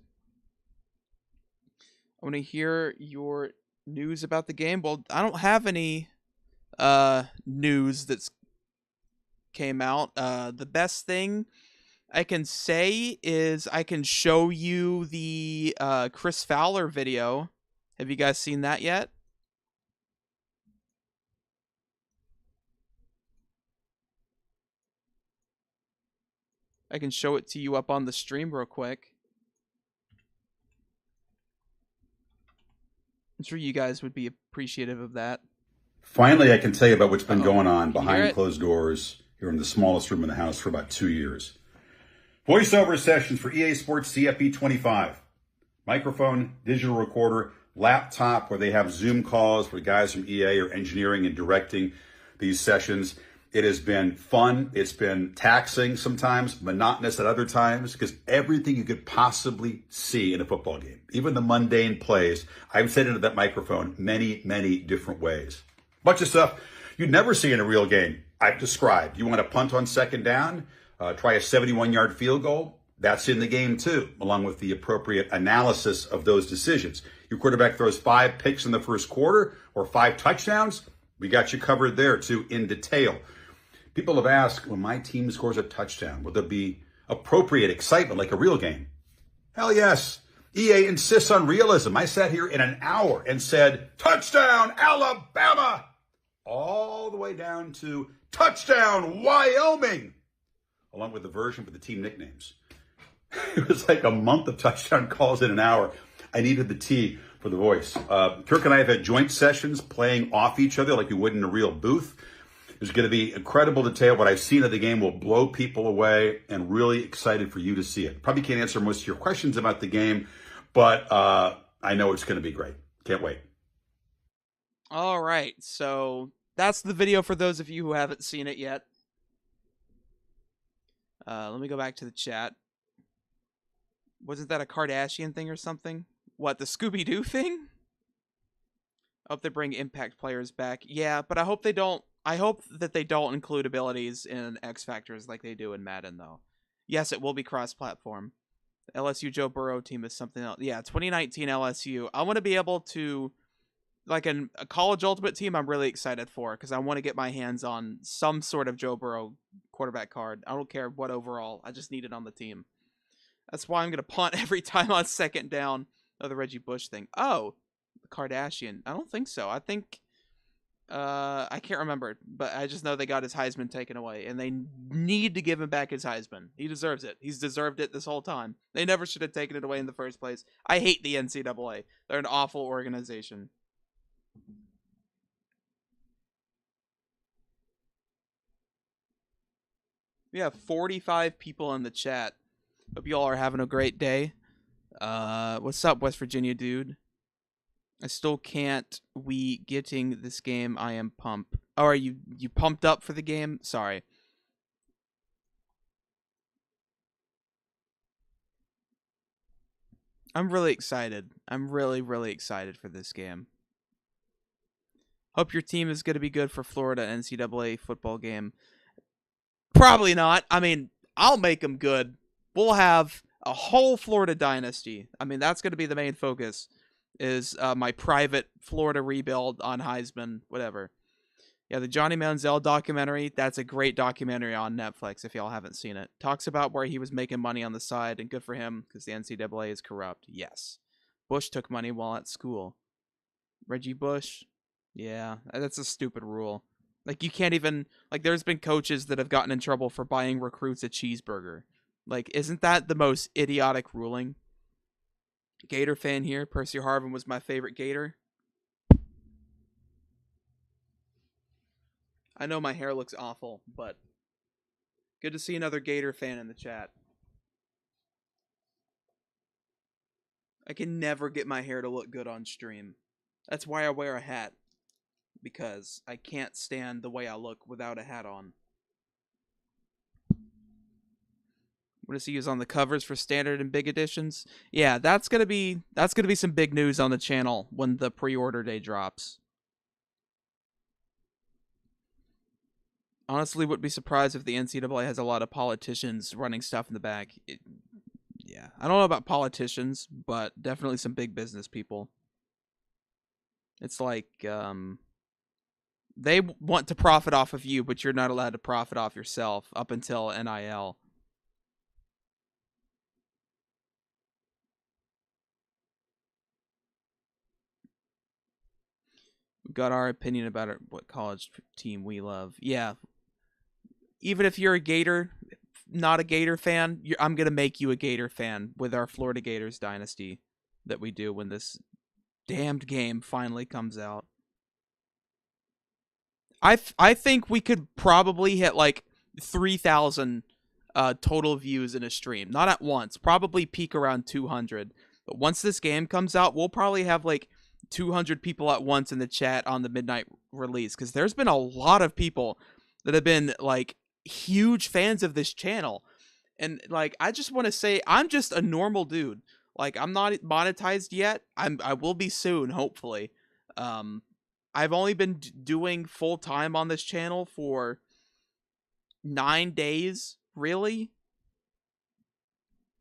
I want to hear your news about the game. Well, I don't have any news that's came out. The best thing I can say is I can show you the Chris Fowler video. Have you guys seen that yet? I can show it to you up on the stream real quick. I'm sure you guys would be appreciative of that. Finally, I can tell you about what's been going on behind closed doors here in the smallest room in the house for about 2 years. Voiceover sessions for EA Sports CFP 25. Microphone, digital recorder, laptop where they have Zoom calls where guys from EA are engineering and directing these sessions. It has been fun. It's been taxing sometimes, monotonous at other times, because everything you could possibly see in a football game, even the mundane plays, I've said into that microphone many, many different ways. Bunch of stuff you'd never see in a real game. I've described. You want to punt on second down, try a 71-yard field goal. That's in the game too, along with the appropriate analysis of those decisions. Your quarterback throws 5 picks in the first quarter or 5 touchdowns. We got you covered there too in detail. People have asked, when my team scores a touchdown, will there be appropriate excitement like a real game? Hell yes. EA insists on realism. I sat here in an hour and said, touchdown, Alabama, all the way down to touchdown, Wyoming, along with the version for the team nicknames. It was like a month of touchdown calls in an hour. I needed the T for the voice. Kirk and I have had joint sessions playing off each other like we would in a real booth. There's going to be incredible detail. What I've seen of the game will blow people away, and really excited for you to see it. Probably can't answer most of your questions about the game, but I know it's going to be great. Can't wait. All right, so that's the video for those of you who haven't seen it yet. Let me go back to the chat. Wasn't that a Kardashian thing or something? What, the Scooby-Doo thing? I hope they bring Impact players back. Yeah, but I hope they don't. I hope that they don't include abilities in X Factors like they do in Madden, though. Yes, it will be cross-platform. The LSU Joe Burrow team is something else. Yeah, 2019 LSU. I want to be able to, like a college ultimate team, I'm really excited for, because I want to get my hands on some sort of Joe Burrow quarterback card. I don't care what overall. I just need it on the team. That's why I'm going to punt every time on second down. Oh, the Reggie Bush thing. Oh, the Kardashian. I don't think so. I think... I can't remember, but I just know they got his Heisman taken away, and they need to give him back his Heisman. He deserves it. He's deserved it this whole time. They never should have taken it away in the first place. I hate the NCAA. They're an awful organization. We have 45 people in the chat. Hope you all are having a great day. What's up, West Virginia dude? I still can't. We getting this game. I am pumped. Oh, are you pumped up for the game? Sorry. I'm really excited. I'm really, really excited for this game. Hope your team is going to be good for Florida NCAA football game. Probably not. I mean, I'll make them good. We'll have a whole Florida dynasty. I mean, that's going to be the main focus. Is my private Florida rebuild on Heisman, whatever. Yeah, the Johnny Manziel documentary, that's a great documentary on Netflix if y'all haven't seen it. Talks about where he was making money on the side, and good for him, because the NCAA is corrupt. Yes. Bush took money while at school. Reggie Bush? Yeah, that's a stupid rule. Like, you can't even... Like, there's been coaches that have gotten in trouble for buying recruits a cheeseburger. Like, isn't that the most idiotic ruling? Gator fan here. Percy Harvin was my favorite Gator. I know my hair looks awful, but good to see another Gator fan in the chat. I can never get my hair to look good on stream. That's why I wear a hat. Because I can't stand the way I look without a hat on. What does he use on the covers for standard and big editions? Yeah, that's gonna be some big news on the channel when the pre-order day drops. Honestly, would be surprised if the NCAA has a lot of politicians running stuff in the back. Yeah, I don't know about politicians, but definitely some big business people. It's like they want to profit off of you, but you're not allowed to profit off yourself up until NIL. We've got our opinion about it, what college team we love. Yeah. Even if you're a Gator, not a Gator fan, I'm going to make you a Gator fan with our Florida Gators dynasty that we do when this damned game finally comes out. I think we could probably hit like 3,000 total views in a stream. Not at once. Probably peak around 200. But once this game comes out, we'll probably have like 200 people at once in the chat on the midnight release, because there's been a lot of people that have been like huge fans of this channel. And like I just want to say I'm just a normal dude. Like I'm not monetized yet. I will be soon, hopefully. Um I've only been doing full time on this channel for 9 days, really.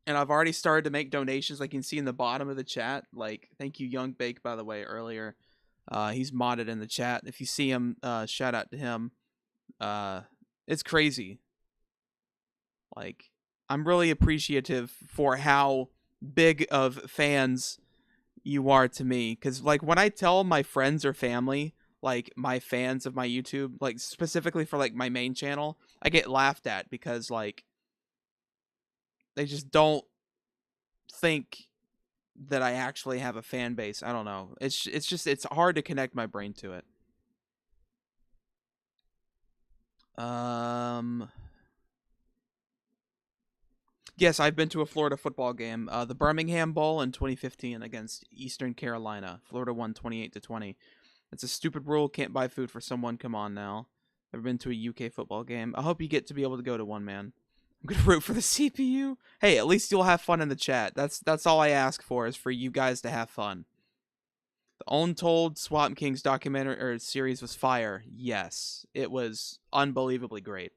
And I've already started to make donations, like you can see in the bottom of the chat. Like, thank you, Young Bake, by the way, earlier. He's modded in the chat. If you see him, shout out to him. It's crazy. Like, I'm really appreciative for how big of fans you are to me. Because, like, when I tell my friends or family, like, my fans of my YouTube, like, specifically for, like, my main channel, I get laughed at because, like, they just don't think that I actually have a fan base. I don't know. It's just it's hard to connect my brain to it. Yes, I've been to a Florida football game. The Birmingham Bowl in 2015 against Eastern Carolina. Florida won 28-20. It's a stupid rule. Can't buy food for someone. Come on now. I've been to a UK football game. I hope you get to be able to go to one, man. I'm gonna root for the CPU. Hey, at least you'll have fun in the chat. That's all I ask for, is for you guys to have fun. The Untold Swamp Kings documentary or series was fire. Yes, it was unbelievably great.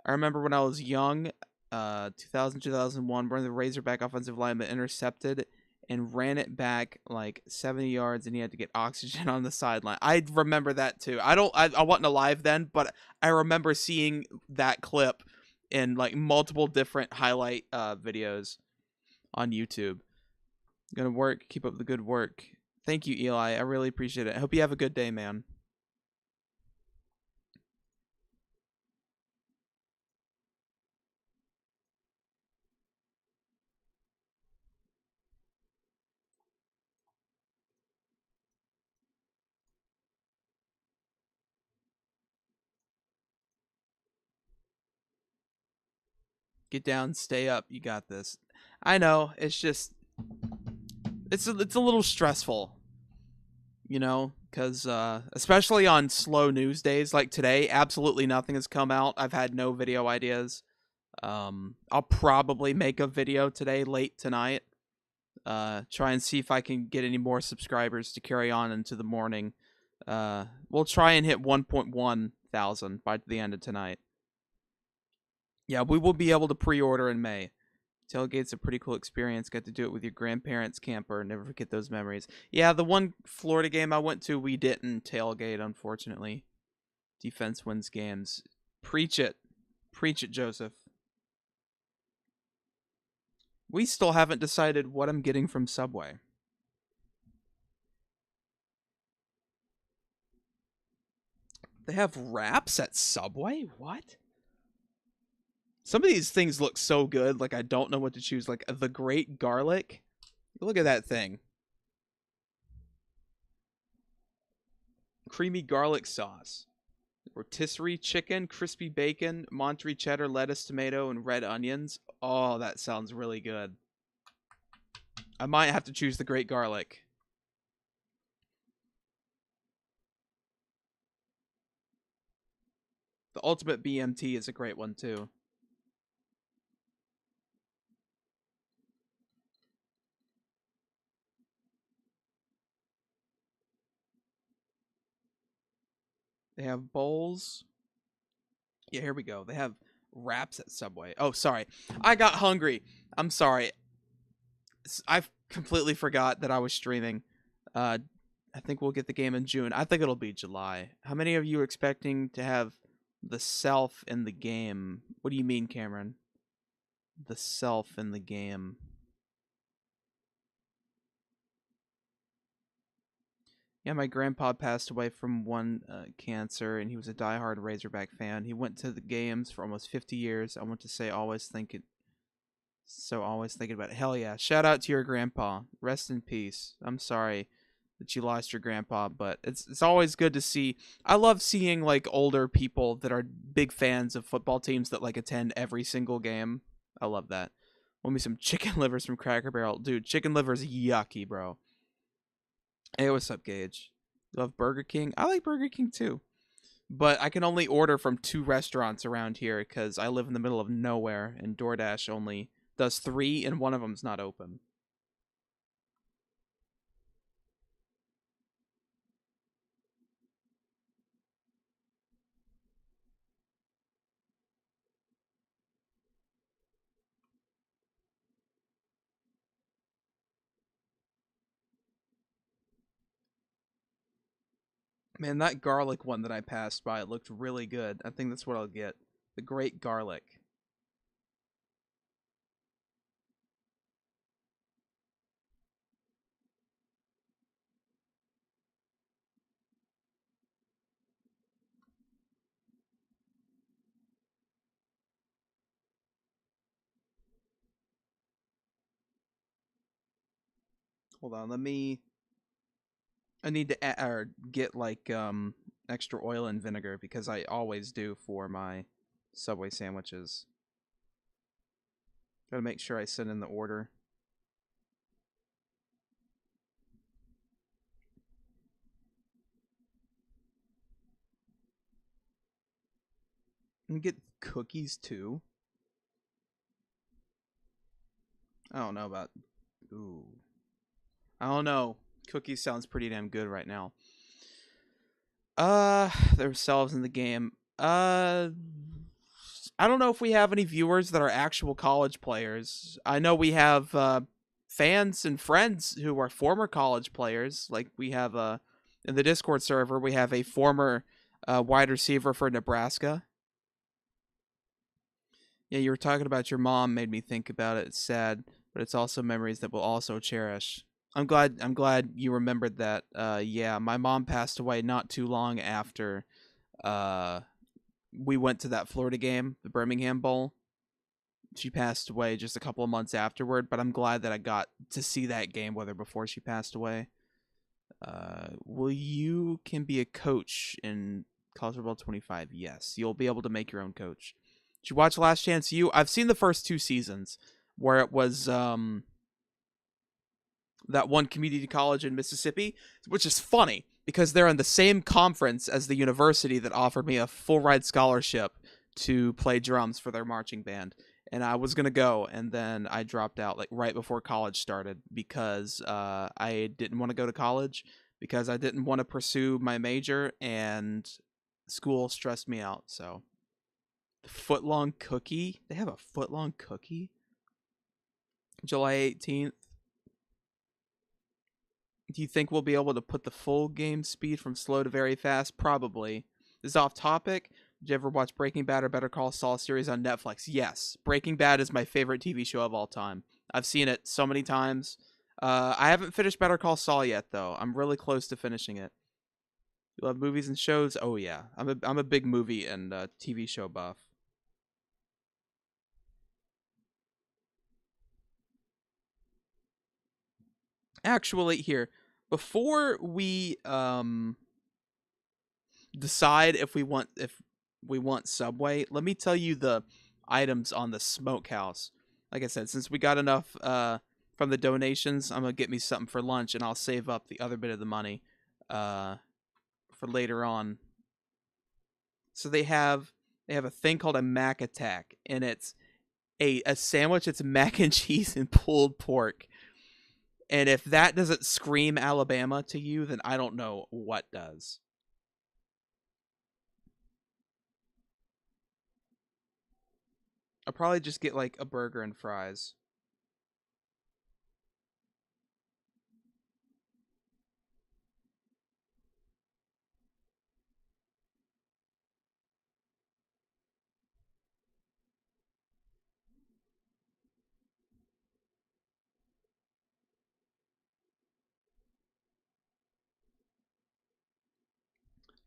I remember when I was young, 2000 2001, one of the Razorback offensive linemen intercepted and ran it back like 70 yards, and he had to get oxygen on the sideline. I remember that too. I wasn't alive then, but I remember seeing that clip in like multiple different highlight videos on YouTube. Gonna work. Keep up the good work. Thank you, Eli. I really appreciate it. I hope you have a good day, man. Get down, stay up. You got this. I know. It's just it's a little stressful, you know, because especially on slow news days like today, absolutely nothing has come out. I've had no video ideas. I'll probably make a video today, late tonight. Try and see if I can get any more subscribers to carry on into the morning. We'll try and hit 1.1 thousand by the end of tonight. Yeah, we will be able to pre-order in May. Tailgate's a pretty cool experience. Got to do it with your grandparents' camper. Never forget those memories. Yeah, the one Florida game I went to, we didn't tailgate, unfortunately. Defense wins games. Preach it. Preach it, Joseph. We still haven't decided what I'm getting from Subway. They have wraps at Subway? What? Some of these things look so good, like I don't know what to choose. Like the Great Garlic. Look at that thing. Creamy garlic sauce. Rotisserie chicken, crispy bacon, Monterey cheddar, lettuce, tomato, and red onions. Oh, that sounds really good. I might have to choose the Great Garlic. The Ultimate BMT is a great one, too. They have bowls. Yeah, here we go. They have wraps at Subway. Oh, sorry. I got hungry. I'm sorry. I completely forgot that I was streaming. I think we'll get the game in June. I think it'll be July. How many of you are expecting to have the self in the game? What do you mean, Cameron? The self in the game. Yeah, my grandpa passed away from one cancer, and he was a diehard Razorback fan. He went to the games for almost 50 years. I want to say always thinking about it. Hell yeah. Shout out to your grandpa. Rest in peace. I'm sorry that you lost your grandpa, but it's always good to see. I love seeing like older people that are big fans of football teams that like attend every single game. I love that. Want me some chicken livers from Cracker Barrel. Dude, chicken livers yucky, bro. Hey, what's up, Gage? You love Burger King? I like Burger King too. but I can only order from 2 restaurants around here because I live in the middle of nowhere, and DoorDash only does 3, and one of them's not open. Man, that garlic one that I passed by looked really good. I think that's what I'll get. The Great Garlic. Hold on, let me. I need to or get like extra oil and vinegar because I always do for my Subway sandwiches. Gotta make sure I send in the order. And get cookies too. I don't know about. Ooh. I don't know. Cookies sounds pretty damn good right now. Themselves in the game. I don't know if we have any viewers that are actual college players. I know we have fans and friends who are former college players. Like we have in the Discord server, we have a former wide receiver for Nebraska. Yeah, you were talking about your mom made me think about it. It's sad, but it's also memories that we'll also cherish. I'm glad you remembered that. Yeah, my mom passed away not too long after uh we went to that Florida game, the Birmingham Bowl. She passed away just a couple of months afterward, but I'm glad that I got to see that game with her before she passed away. Will you can be a coach in College Football 25? Yes, you'll be able to make your own coach. Did you watch Last Chance U? I've seen the first 2 seasons where it was that one community college in Mississippi, which is funny because they're in the same conference as the university that offered me a full ride scholarship to play drums for their marching band. And I was gonna go, and then I dropped out like right before college started because I didn't want to go to college because I didn't want to pursue my major, and school stressed me out. So, footlong cookie. They have a footlong cookie. July 18th. Do you think we'll be able to put the full game speed from slow to very fast? Probably. This is off topic. Did you ever watch Breaking Bad or Better Call Saul series on Netflix? Yes. Breaking Bad is my favorite TV show of all time. I've seen it so many times. I haven't finished Better Call Saul yet, though. I'm really close to finishing it. You love movies and shows? Oh yeah, I'm a big movie and TV show buff. Actually, here before we decide if we want Subway, let me tell you the items on the smokehouse. Like I said, since we got enough from the donations, I'm gonna get me something for lunch, and I'll save up the other bit of the money uh, for later on. So they have a thing called a Mac Attack, and it's a sandwich. It's mac and cheese and pulled pork. And if that doesn't scream Alabama to you, then I don't know what does. I'll probably just get like a burger and fries.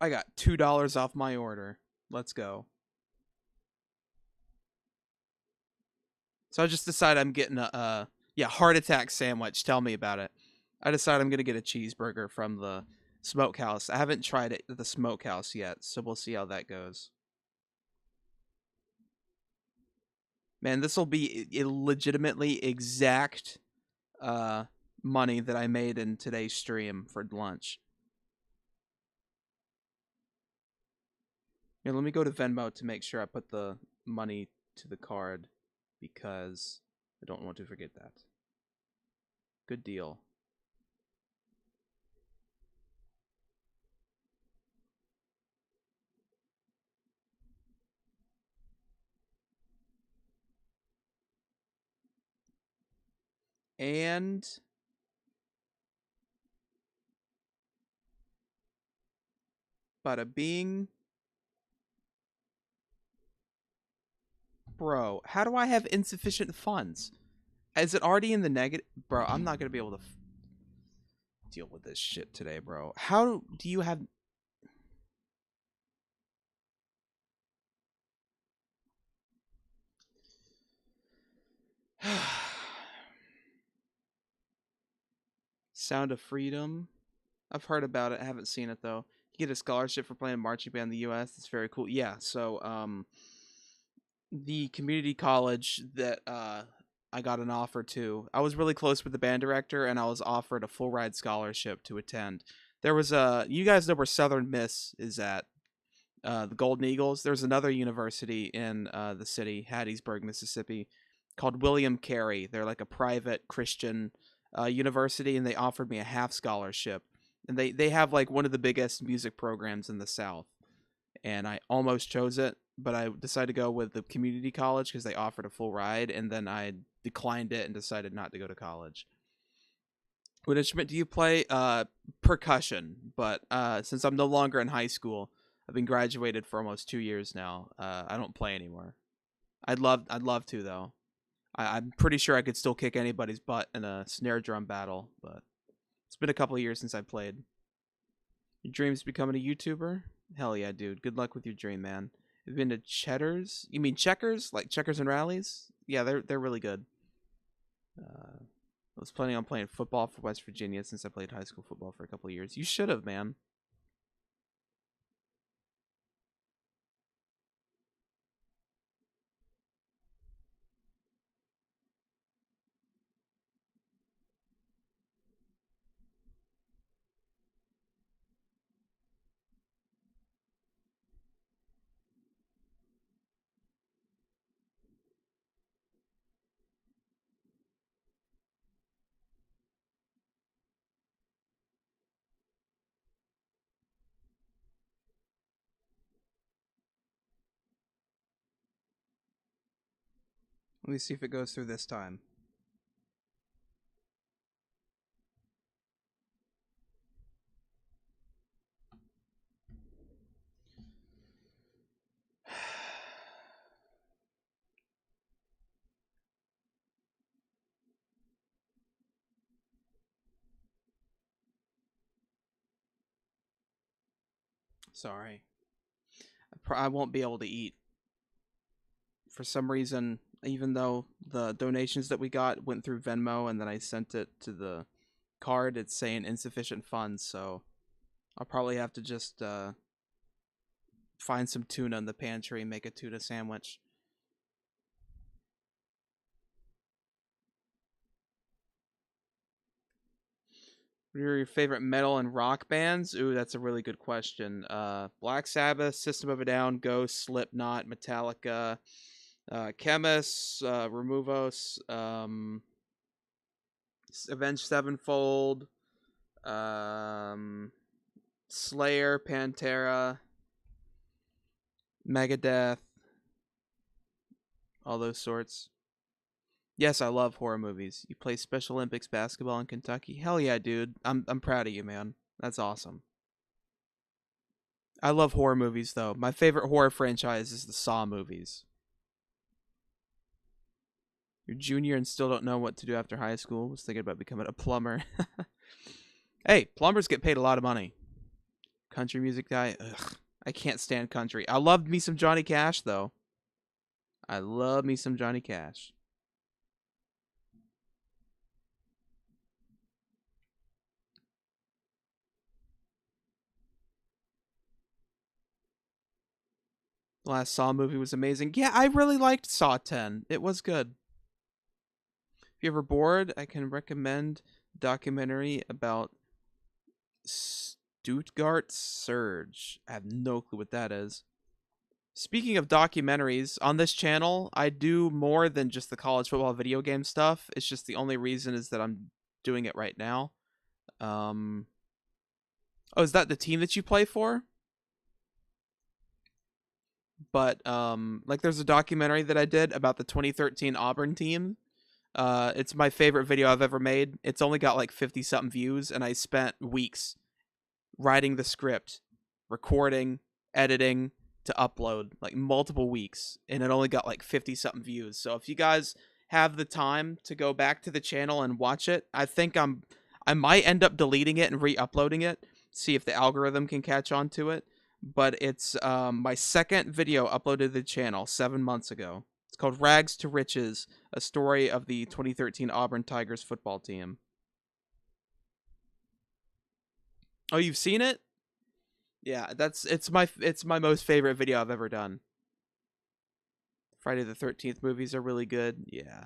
I got $2 off my order. Let's go. So I just decided I'm getting a yeah, heart attack sandwich. Tell me about it. I decided I'm gonna get a cheeseburger from the smokehouse. I haven't tried it at the smokehouse yet, so we'll see how that goes. Man, this will be legitimately exact uh money that I made in today's stream for lunch. Here, let me go to Venmo to make sure I put the money to the card because I don't want to forget that. Good deal. And bada bing. Bro, how do I have insufficient funds? Is it already in the negative? Bro, I'm not going to be able to deal with this shit today, bro. How do you have... Sound of Freedom. I've heard about it. I haven't seen it, though. You get a scholarship for playing marching band in the U.S. It's very cool. Yeah, so, the community college that I got an offer to. I was really close with the band director, and I was offered a full ride scholarship to attend. There was a, you guys know where Southern Miss is at, the Golden Eagles. There's another university in the city, Hattiesburg, Mississippi, called William Carey. They're like a private Christian university, and they offered me a half scholarship. And they have like one of the biggest music programs in the South. And I almost chose it, but I decided to go with the community college because they offered a full ride, and then I declined it and decided not to go to college. What instrument do you play? Percussion, but since I'm no longer in high school, I've been graduated for almost 2 years now. I don't play anymore. I'd love to though. I'm pretty sure I could still kick anybody's butt in a snare drum battle, but it's been a couple of years since I played. Your dreams becoming a YouTuber? Hell yeah, dude. Good luck with your dream, man. Have you been to Cheddars? You mean Checkers? Like Checkers and Rallies? Yeah, they're really good. I was planning on playing football for West Virginia since I played high school football for a couple of years. You should have, man. Let me see if it goes through this time. Sorry. I won't be able to eat. For some reason, even though the donations that we got went through Venmo and then I sent it to the card, it's saying insufficient funds, so I'll probably have to just find some tuna in the pantry and make a tuna sandwich. What are your favorite metal and rock bands? Ooh, that's a really good question. Black Sabbath, System of a Down, Ghost, Slipknot, Metallica, Chemist, Removos, Avenged Sevenfold, Slayer, Pantera, Megadeth, all those sorts. Yes, I love horror movies. You play Special Olympics basketball in Kentucky? Hell yeah, dude. I'm proud of you, man. That's awesome. I love horror movies though. My favorite horror franchise is the Saw movies. You're junior and still don't know what to do after high school. Was thinking about becoming a plumber. Hey, plumbers get paid a lot of money. Country music guy? Ugh. I can't stand country. I loved me some Johnny Cash though. I love me some Johnny Cash. The last Saw movie was amazing. Yeah, I really liked Saw 10. It was good. If you're ever bored, I can recommend a documentary about Stuttgart Surge. I have no clue what that is. Speaking of documentaries, on this channel, I do more than just the college football video game stuff. It's just the only reason is that I'm doing it right now. Um, oh, is that the team that you play for? But like there's a documentary that I did about the 2013 Auburn team. It's my favorite video I've ever made. It's only got like 50 something views, and I spent weeks writing the script, recording, editing to upload, like multiple weeks, and it only got like 50 something views. So if you guys have the time to go back to the channel and watch it, I might end up deleting it and re-uploading it, see if the algorithm can catch on to it. But it's my second video uploaded to the channel 7 months ago. It's called Rags to Riches, a story of the 2013 Auburn Tigers football team. Oh, you've seen it? Yeah, it's my most favorite video I've ever done. Friday the 13th movies are really good. Yeah.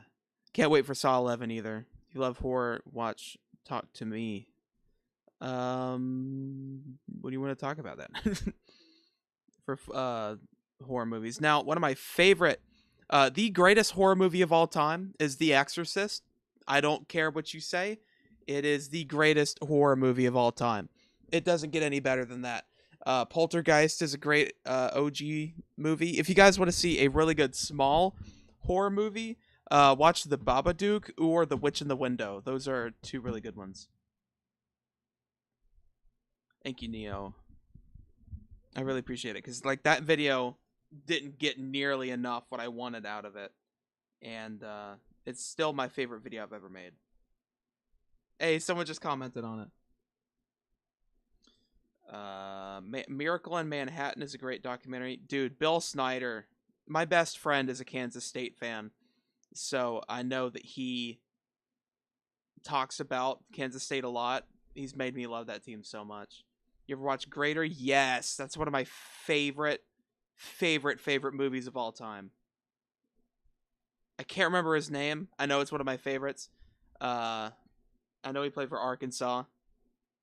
Can't wait for Saw 11 either. If you love horror, talk to me. What do you want to talk about then? For horror movies. Now, one of my favorite the greatest horror movie of all time is The Exorcist. I don't care what you say. It is the greatest horror movie of all time. It doesn't get any better than that. Poltergeist is a great OG movie. If you guys want to see a really good small horror movie, watch The Babadook or The Witch in the Window. Those are two really good ones. Thank you, Neo. I really appreciate it because like that video didn't get nearly enough what I wanted out of it, and it's still my favorite video I've ever made. Hey, someone just commented on it. Miracle in Manhattan is a great documentary. Dude, Bill Snyder, my best friend, is a Kansas State fan, so I know that he talks about Kansas State a lot. He's made me love that team so much. You ever watch Greater? Yes, that's one of my favorite movies of all time. I can't remember his name. I know it's one of my favorites. I know he played for Arkansas,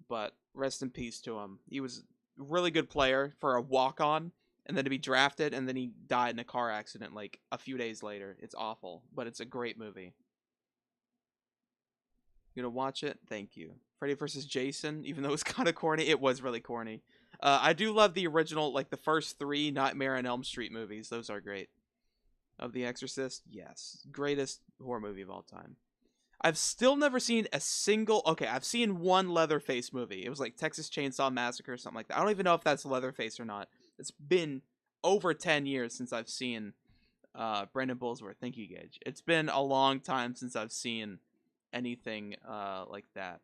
but rest in peace to him. He was a really good player for a walk-on, and then to be drafted, and then he died in a car accident like a few days later. It's awful, but it's a great movie. You gonna watch it? Thank you. Freddy vs. Jason, even though it's kind of corny, it was really corny. I do love the original, like the first 3 Nightmare on Elm Street movies. Those are great. Of The Exorcist, yes. Greatest horror movie of all time. I've still never seen a single... Okay, I've seen one Leatherface movie. It was like Texas Chainsaw Massacre or something like that. I don't even know if that's Leatherface or not. It's been over 10 years since I've seen Brendan Bullsworth. Thank you, Gage. It's been a long time since I've seen anything like that.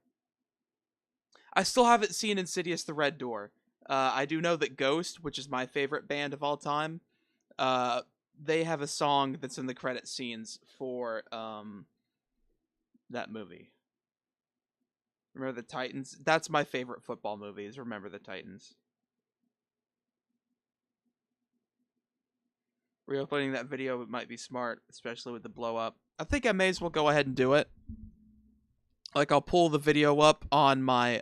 I still haven't seen Insidious: The Red Door. I do know that Ghost, which is my favorite band of all time, they have a song that's in the credit scenes for that movie. Remember the Titans? That's my favorite football movie, is Remember the Titans. Reopening that video might be smart, especially with the blow up. I think I may as well go ahead and do it. Like, I'll pull the video up on my,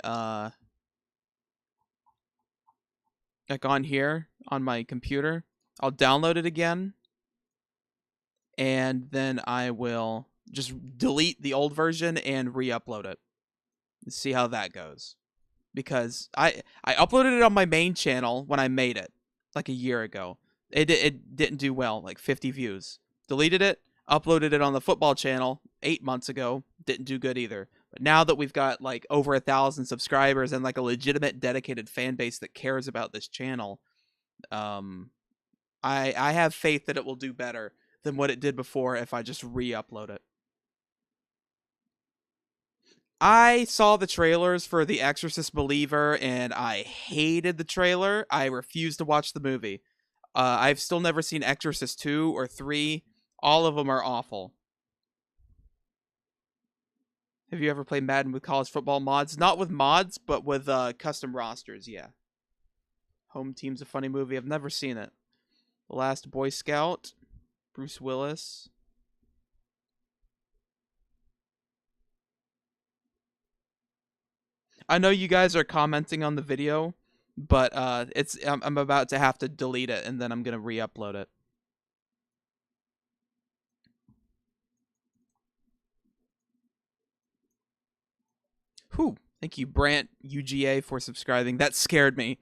like on here, on my computer. I'll download it again. And then I will just delete the old version and re-upload it. See how that goes. Because I uploaded it on my main channel when I made it, like a year ago. It didn't do well, like 50 views. Deleted it, uploaded it on the football channel 8 months ago. Didn't do good either. But now that we've got like over 1,000 subscribers and like a legitimate dedicated fan base that cares about this channel, I have faith that it will do better than what it did before if I just re-upload it. I saw the trailers for The Exorcist Believer and I hated the trailer. I refused to watch the movie. I've still never seen Exorcist 2 or 3. All of them are awful. Have you ever played Madden with college football mods? Not with mods, but with custom rosters, yeah. Home Team's a funny movie. I've never seen it. The Last Boy Scout. Bruce Willis. I know you guys are commenting on the video but I'm about to have to delete it, and then I'm gonna re-upload it. Whew. Thank you, Brant UGA, for subscribing. That scared me.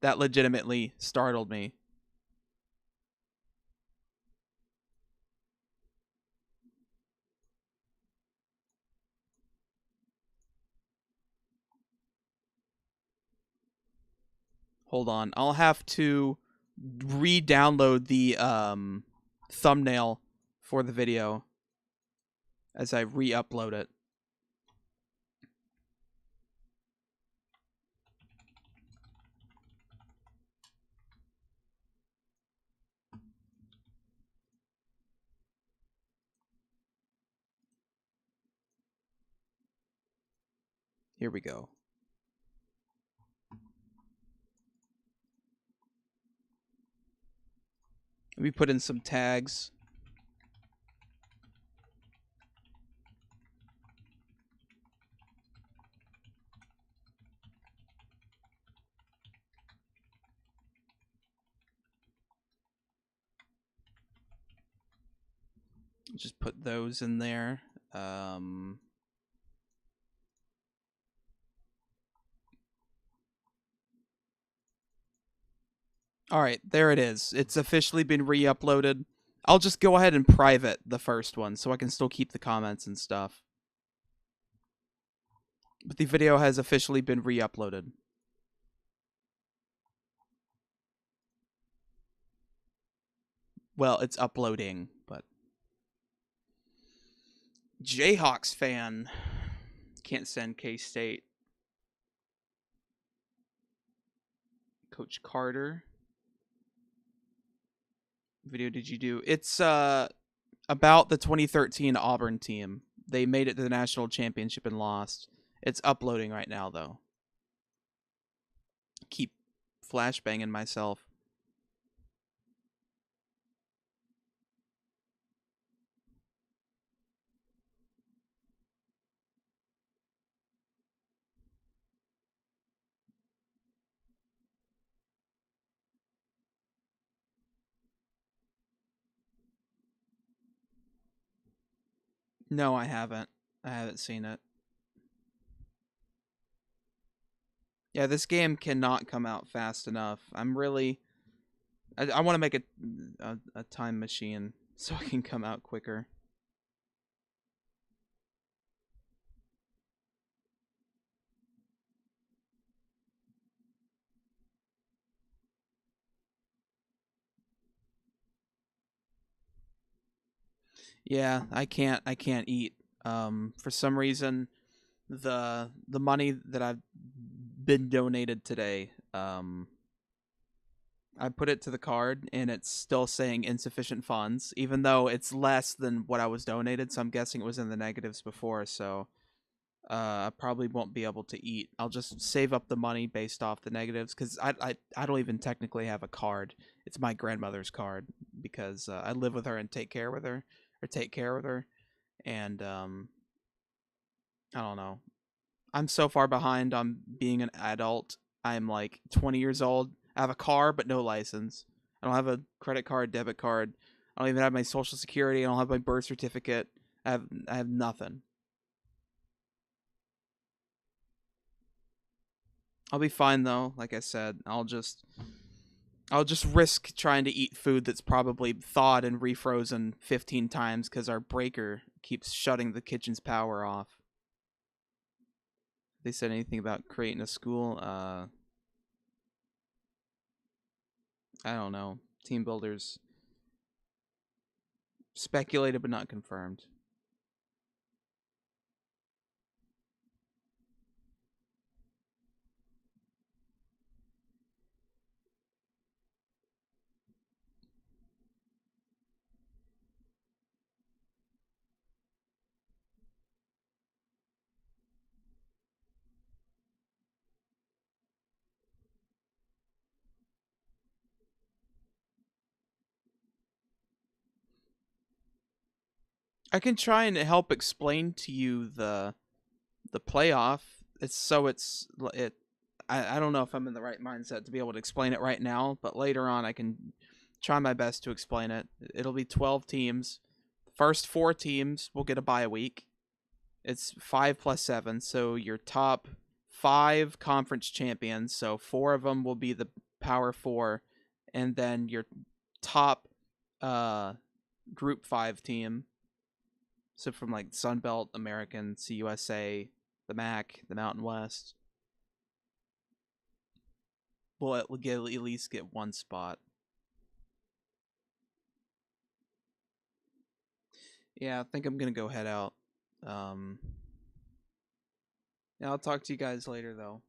That legitimately startled me. Hold on. I'll have to re-download the thumbnail for the video as I re-upload it. Here we go. Let me put in some tags. Just put those in there. All right, there it is. It's officially been re-uploaded. I'll just go ahead and private the first one so I can still keep the comments and stuff. But the video has officially been re-uploaded. Well, it's uploading, but Jayhawks fan can't send K-State. Coach Carter. Video did you do? It's about the 2013 Auburn team. They made it to the national championship and lost. It's uploading right now, though. Keep flashbanging myself. No, I haven't. I haven't seen it. Yeah, this game cannot come out fast enough. I'm really... I want to make a time machine so I can come out quicker. Yeah, I can't eat. For some reason, the money that I've been donated today, I put it to the card and it's still saying insufficient funds, even though it's less than what I was donated. So I'm guessing it was in the negatives before. So I probably won't be able to eat. I'll just save up the money based off the negatives because I don't even technically have a card. It's my grandmother's card because I live with her and take care with her, and I don't know. I'm so far behind on being an adult. I'm like 20 years old. I have a car but no license. I don't have a credit card, debit card. I don't even have my social security. I don't have my birth certificate. I have nothing. I'll be fine though. Like I said, I'll just risk trying to eat food that's probably thawed and refrozen 15 times because our breaker keeps shutting the kitchen's power off. They said anything about creating a school? I don't know. Team builders speculated but not confirmed. I can try and help explain to you the playoff. It's I don't know if I'm in the right mindset to be able to explain it right now, but later on I can try my best to explain it. It'll be 12 teams. First 4 teams will get a bye week. It's 5 plus 7, so your top 5 conference champions, so 4 of them will be the Power 4, and then your top Group 5 team, so from like Sun Belt, American, CUSA, the MAC, the Mountain West, will at least get 1 spot. Yeah, I think I'm gonna go head out. Yeah, I'll talk to you guys later though.